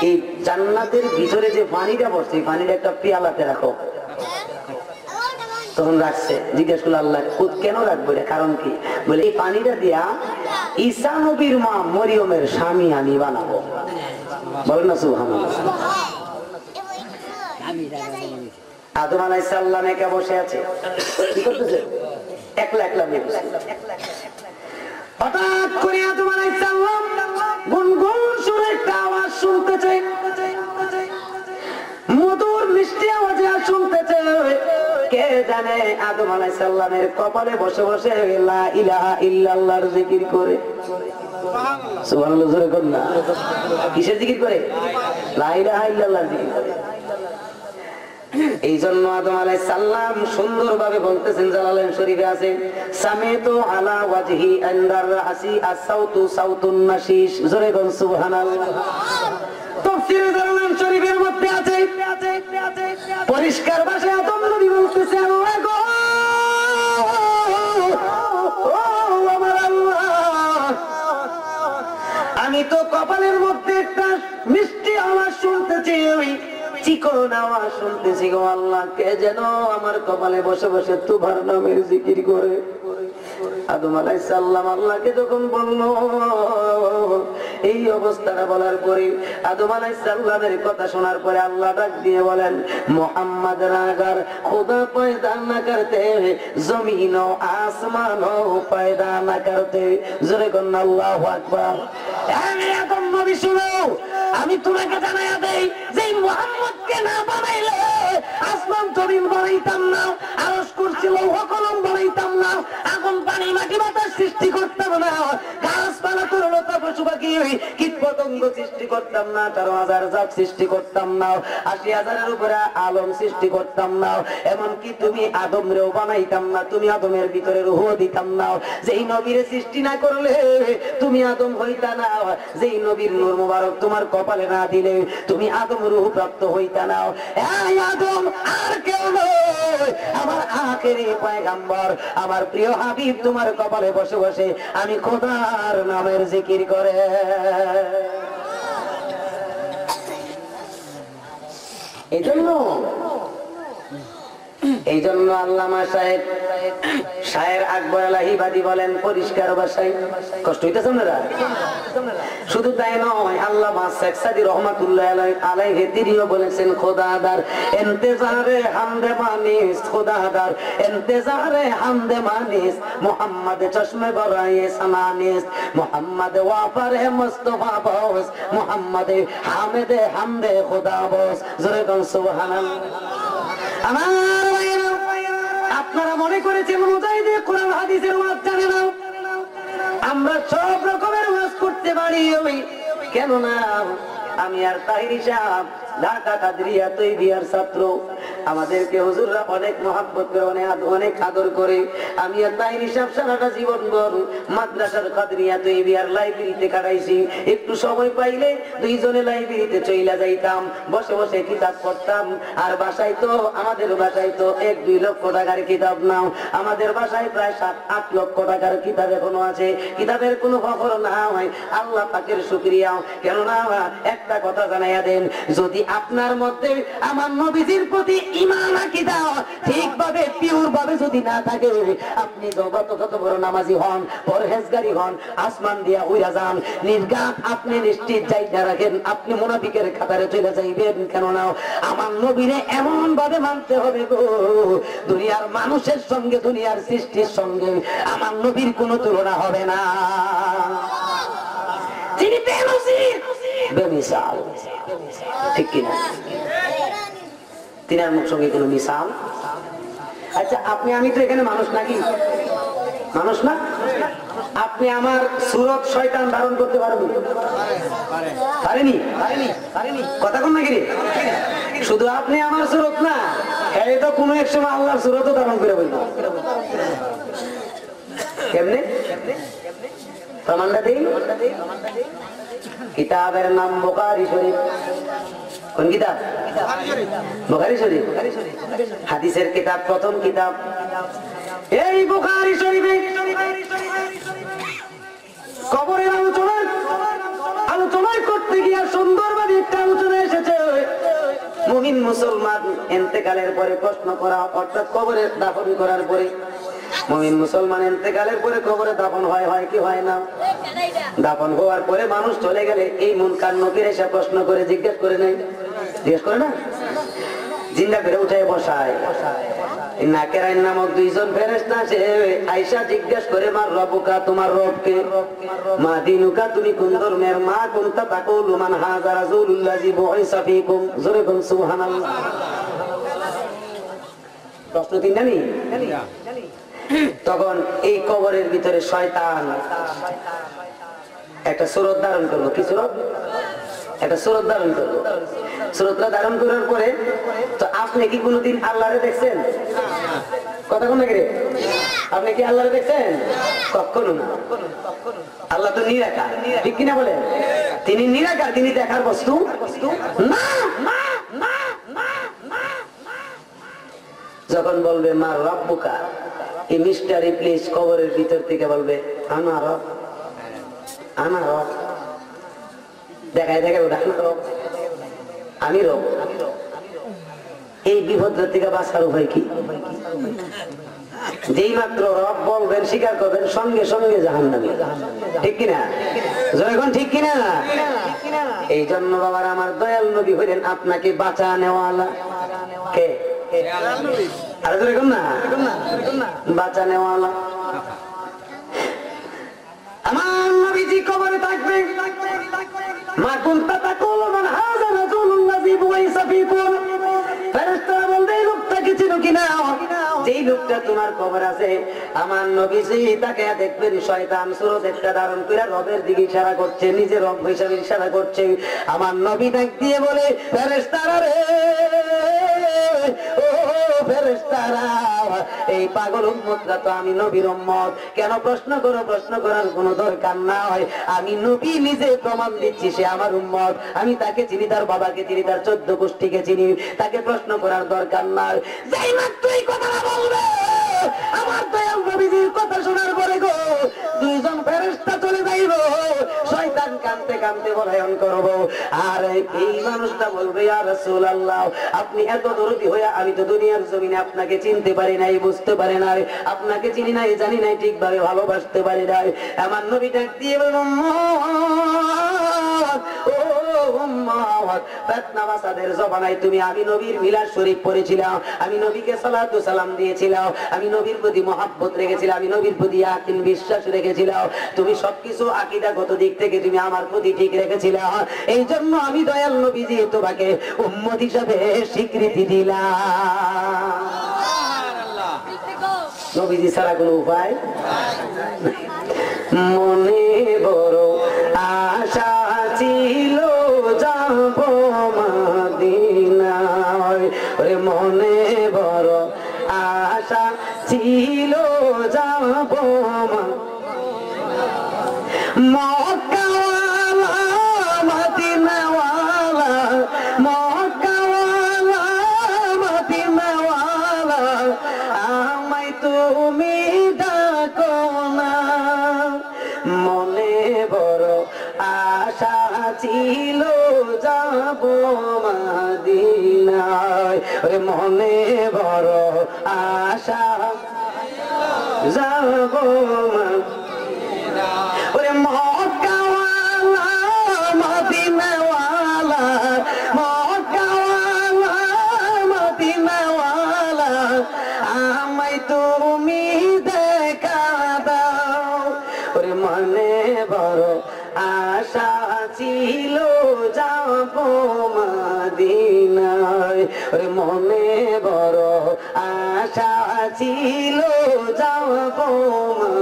এই জান্নাতের ভিতরে যে পানিটা বসছে, পানির একটা পেয়ালাতে রাখো। তখন রাখছে। জিজ্ঞেস করলো আল্লাহ কেন রাখবো, এটা কারণ কি? বলে এই পানিটা দিয়া ঈসা নবীর মা মরিয়মের স্বামী আমি বানাবো। বলেন না সুবহানাল্লাহ। আদম আলাইহিস সালাম একা বসে আছে, কি করতেছে? একলা একলা বসে। হঠাৎ করে আদম আলাইহিস সালাম গুনগুন সুরে একটা আওয়াজ শুনতেছে, মধুর মিষ্টি আওয়াজ শুনতেছে। কে জানে আদম আলাইহিস সালামের কপালে বসে বসে লা ইলাহা ইল্লাল্লাহর জিকির করে। সুবহানাল্লাহ জোরে কোন না, কিসের জিকির করে? লা ইলাহা ইল্লাল্লাহর জিকির করে। এই জন্য আদম আলাইহিস সালাম সুন্দরভাবে বলতেছেন, জালালাইন শরীফে আছে, সামিতু আলা ওয়াজহি আনদার রাসি আসাউতু সাউতুন নাশিশ। জোরে কোন সুবহানাল্লাহ। তাফসীরে জালালাইন শরীফের মধ্যে আছে, পরিষ্কার ভাষায় আদম নবী বলতেছে, আল্লাহ গো ও আমার আল্লাহ, আমি তো কপালের মধ্যে একটা মিষ্টি আওয়াজ শুনতেছি, ওই চিকন আওয়াজ শুনতেছি গো আল্লাহ, কে যেন আমার কপালে বসে বসে তোমার নামের জিকির করে। আদম আলাইহিস সালাম আল্লাহকে যখন বলল, এই অবস্থাটা বলার পরে আদম আলাইহিস সালামের কথা শোনার পরে আল্লাহ ডাক দিয়ে বলেন, মোহাম্মদ আগার খুদা পয়দা না করতে জমিন ও আসমান ও পয়দা না করতে। জোরে কোন আল্লাহু আকবার। আদম নবী শুনো, আমি তোমাকে জানাইয়া দেই যে মুহাম্মদকে না বানাইলে আসমান জমিন বানাইতাম না, আরশ কুরসি লৌহ কলম বানাইতাম না, আগুন পানি মাটি বাতাস সৃষ্টি করতাম না, গাছপালা তরুলতা পশু কি কীট পতঙ্গ সৃষ্টি করতাম না, 18,000 জাত সৃষ্টি করতাম না, 80,000-এর উপরে আলম সৃষ্টি করতাম না, এমনকি তুমি আদমরেও বানাইতাম না, তুমি আদমের ভিতরে রূহ দিতাম না। যেই নবীর সৃষ্টি না করলে তুমি আদম হইতা না, যেই নবীর নূর মুবারক তোমার কপালে না দিলে তুমি আদম রূহ প্রাপ্ত হইতা না। এই আদম আর কেউ নয়, আমার আখেরি পয়গম্বর, আমার প্রিয় হাবিব তোমার কপালে বসে বসে আমি খোদার নামের জিকির করে। এই জন্য আল্লামা সাহেব শায়ের আকবর লাহিবাদী বলেন পরিষ্কার ভাষায়, কষ্ট হইতেছে আপনারা? শুধু তাই নয়, আল্লামা শেখ সাদী রহমাতুল্লাহ আলাইহি তিনিও বলেছেন খোদাদার ইন্তজারে হামদে মানিস, খোদাদার ইন্তজারে হামদে মানিস, মুহাম্মদ চশমে বরায়ে সামানিস, মুহাম্মদ ওয়াফারে মুস্তাফা বস, মুহাম্মদ হামিদে হামদে খোদা বস। জোরে কোন সুবহানাল্লাহ। আমার আপনারা মনে করেছেন মুজাহিদে কোরআন হাদিসের ওয়াজ জানে না, আমরা সব রকমের ওয়াজ করতে পারি। কেন না, আমি আর তাহিরি সাহেব ঢাকা কাদরিয়া তৈরিয়ার ছাত্র, আমাদেরকে হুজুররা অনেক মহব্বত করে, অনেক আদর করে। আমি আর তাহিরি সাহেব সারাটা জীবন ভর মাদ্রাসার কাদরিয়া তৈরিয়ার লাইব্রেরিতে কাটাইছি। একটু সময় পাইলে দুইজনে লাইব্রেরিতে চইলা যাইতাম, বসে বসে কিতাব পড়তাম। আর বাসায় তো, আমাদের বাসায় তো 1-2 লক্ষ টাকার কিতাব নাও, আমাদের বাসায় প্রায় 7-8 লক্ষ টাকার কিতাব এখনো আছে। কিতাবের কোনো খবর না হয়, আল্লাহ পাকের শুকরিয়া। কেননা একটা কথা জানাইয়া দেন, যদি আপনার মধ্যে আমার নবীজির প্রতি ঈমান আকীদা ঠিকভাবে পিওর ভাবে যদি না থাকে, আপনি কত বড় নামাজি হন, পরহেজগারি হন, আসমান দিয়া উইরা যান, নির্ঘাত আপনি নিশ্চিত জায়গা রাখেন আপনি মুনাফিকের খাতারে চলে যাইবেন। কেননা আমার নবীরে এমন ভাবে মানতে হবে গো, দুনিয়ার মানুষের সঙ্গে, দুনিয়ার সৃষ্টির সঙ্গে আমার নবীর কোনো তুলনা হবে না। তিনি বেমিসাল, ঠিক কিনা? তিনার মুখ সঙ্গে কোনো মিসাল? আচ্ছা আপনি, আমি তো এখানে মানুষ নাকি? মানুষ না? আপনি আমার সুরত শয়তান ধারণ করতে পারবেন? পারেনি? কথা কোন নাকি? শুধু আপনি আমার সুরত না, এই তো কোনো এক সময় আল্লাহর সুরতও ধারণ করে বলব। কেমনে প্রমাণটা দেই? কিতাবের নাম বুখারী শরীফ। কোন কিতাব? বুখারী শরীফ। হাদিসের কিতাব, প্রথম কিতাব এই বুখারী শরীফে কবরের আলোচনা করতে গিয়ে সুন্দরভাবে একটা আলোচনা এসেছে। মুমিন মুসলমান ইন্তেকালের পরে প্রশ্ন করা, অর্থাৎ কবরে দাফন করার পরে মুমিন মুসলমান ইন্তেকালের পরে কবরে দাফন হয় কি হয় না? দাফন হওয়ার পরে মানুষ চলে গেলে এই মুনকার নকির এসে প্রশ্ন করে জিজ্ঞেস করে নেই, জিজ্ঞেস করে না, জিন্দা করে উঠে বসায়। নাকেরাইন নামক 2 জন ফেরেশতা সে আয়েশা জিজ্ঞেস করে, মার রব্বুকা, তোমার রবকে, মা দিনুকা, তুমি কোন ধর্মের, মা কুনতা তাকুলু মান হাযা রাসূলুল্লাহি বুইসা ফীকুম। জোরে বল সুবহানাল্লাহ। প্রশ্ন 3 জানি। তখন এই কবরের ভিতরে শয়তান একটা সুরত ধারণ করলো। কি সুরত? একটা সুরত ধারণ করলো। সুরতটা ধারণ করার পরে তো আপনি কি কোনদিন আল্লাহরে দেখছেন? কথা কোন নাকি? আপনি কি আল্লাহরে দেখছেন? কখনো না। আল্লাহ তো নিরাকার, ঠিক কিনা বলেন? তিনি নিরাকার, তিনি দেখার বস্তু না। যখন বলবে মা রব্বুকা, এই মিস্টারি প্লিজ কবরের ভিতর থেকে বলবে আনা রব, আনা রব, দেখায় আমি রব। এই বিভদ্র থেকে বাঁচার উপায় কি? যেই মাত্র রব বলবেন, স্বীকার করবেন, সঙ্গে সঙ্গে জাহান্নামী, ঠিক কিনা? যখন ঠিক কিনা? এই জন্য বাবার আমার দয়াল নবী হইলেন আপনাকে বাঁচা নেওয়ালা। কে? আরে তো এরকম না, বাঁচা নেওয়ালা। আমার নবীজি কবরে থাকবে, মা কুনতা তাকুলু মান হাযা রাসূলুল্লাহি বুইসা ফীকুম। ফেরেশতারা বলবে, এই লোকটাকে চিনো কিনা? যে এই লোকটা তোমার খবর আছে? আমার নবীজি তাকে দেখবেন শয়তান সুরত একটা ধারণ করে রবের দিকে ইশারা করছে, নিজে রব হিসাবে ইশারা করছে। আমার নবী ডাক দিয়ে বলে, ফেরেশতারা রে, ও ফেরেশতারা, এই পাগল উম্মতরা তো আমি নবীর উম্মত, কেন প্রশ্ন করো? প্রশ্ন করার কোনো দরকার নাই, আমি নবী নিজে প্রমাণ দিচ্ছি সে আমার উম্মত। আমি তাকে চিনি, তার বাবাকে চিনি, তার 14 গোষ্ঠীকে চিনি, তাকে প্রশ্ন করার দরকার নাই। যাই মাত্র এই কথাটা বলবে, আমার দয়াল নবীজির কথা শোনার পরে গো দুইজন ফেরেশতা চলে যাইব, শয়তান কাঁদতে কাঁদতে বলায়ন করব। আর এই মানুষটা বলবে, ইয়া রাসূলুল্লাহ, আপনি এত দরদি হইয়া আমি তো দুনিয়ার জমিনে আপনাকে চিনতে পারি নাই, বুঝতে পারি নাই, আপনাকে চিনি নাই, জানি নাই, ঠিকভাবে ভালোবাসতে পারি নাই। আমার নবী ডাক দিয়ে বললেন, তুমি আমি নবীর মিলাদ শরীফ পড়েছিলাম, আমি নবীকে সালাতু সালাম দিয়েছিলাম, আমি নবীর প্রতি মহব্বত রেখেছিলাম, আমি নবীর প্রতি ইয়াকিন বিশ্বাস রেখেছিলাম, তুমি সবকিছু আকীদাগত দিক থেকে তুমি আমার প্রতি ঠিক রেখেছিলাম। এই জন্য আমি দয়াল নবীজি তোমাকে উম্মত হিসাবে স্বীকৃতি দিলাম। নবীজি ছাড়া কোনো উপায় মনে বড় আশা ছিল যাব মদিনায়, ওরে মনে বড় আশা ছিল যাব মক্কাওয়ালা মদিনাওয়ালা, মক্কাওয়ালা মদিনাওয়ালা, আমায় তুমি ডাকো না। মনে বড় আশা ছিল যাব মদিনায়, ওরে মনে বড় আশা যাব মদিনায়, ওরে মক্কাওয়ালা মদিনাওয়ালা, মক্কাওয়ালা মদিনাওয়ালা, আমায় তুমি দেখা দাও। ওরে মনে বড় আশা ছিল যাব মদিনায়, ওরে মনে বড় আশা ছিল যাব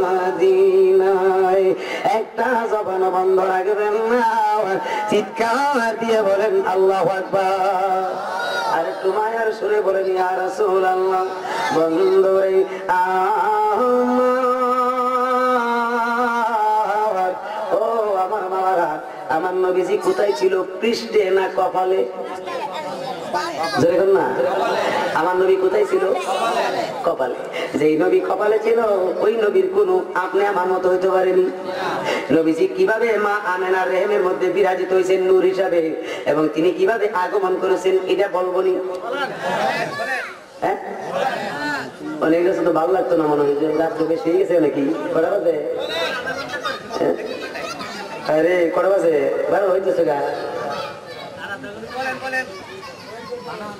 মদিনায়। একটা জবান বন্ধ রাখবেন না, চিৎকার দিয়ে বলেন আল্লাহু আকবার। আর একটু মায়ার সুরে বলেন, ইয়া রাসূলুল্লাহ, বন্ধুরে আমার, ও আমার মামারা, আমার নবীজি কোথায় ছিল? পৃষ্ঠে না কপালে? যেরকম না, আমার নবী কোথায় ছিল? কপালে। যেই নবী কপালে ছিল ওই নবীর কোন আপনি আমার মতো হইতে পারেনি। নবীজি কিভাবে মা আমেনার রেহেমের মধ্যে বিরাজিত হয়েছেন নূর হিসাবে, এবং তিনি কিভাবে আগমন করেছেন এটা বলবনি? হ্যাঁ, অনেক কাছে তো ভালো লাগতো না, মনে হয় যে রাত্রে বেশি হয়ে গেছে নাকি? কটা বাজে? আরে কটা বাজে? 12 হইতেছে গা।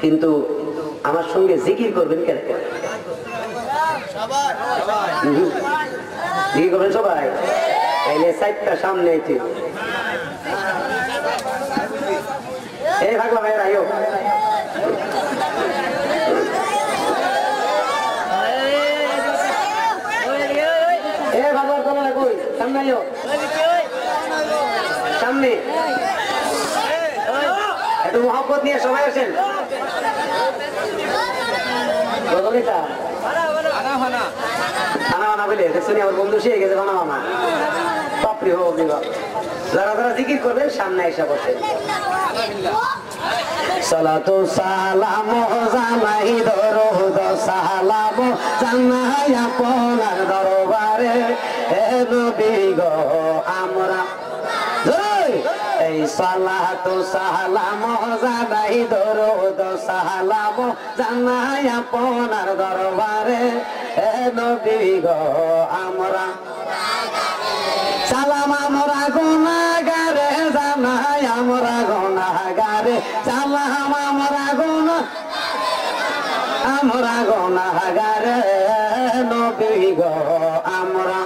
কিন্তু আমার সঙ্গে জিকির করবেন কেন? জিকির করবেন সবাই? তাইলে সাইডটা সামনে আইতে। এই ভাগলা ভাইয়ের আইও, এ ভাগলার তলা কই? সামনে আইও, সামনে একটু মহব্বত নিয়ে সবাই আসেন। আমার বন্ধু শিখে গেছে বানা পাপড়ি হোক, যারা যারা জিকির করবেন সামনে এসে বসে। সালাতু সালাম জানাই দরুদ সালাম জানাই আপনার দরবারে, হে নবী গো আমরা এই সালাতু সালাম জানাই দরুদ সালাম জানাই আপনার দরবারে, হে নবী গো আমরা সালাম আমরা গুনাহগারে, জানাই আমরা গুনাহগারে, সালাম আমরা গুনাহগারে, নবী গো আমরা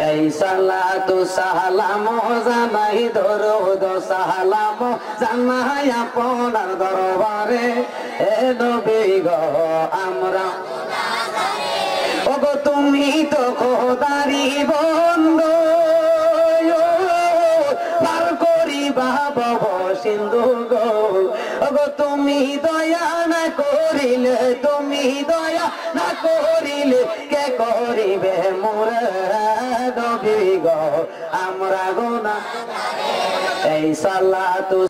এই সালাত সালাতু সালাম জানাই দরুদ সালাম জানাই আপনার দরবারে এ নবী গো আমরা ওগো তুমি তো খোদারি বন্ধু পার করিবা ভব সিন্ধু গো ওগো তুমি দয়া না করিলে তুমি দয়া না করিলে কে করিবে মোরে নবী গো আমরা গুনাহ এই সালাতু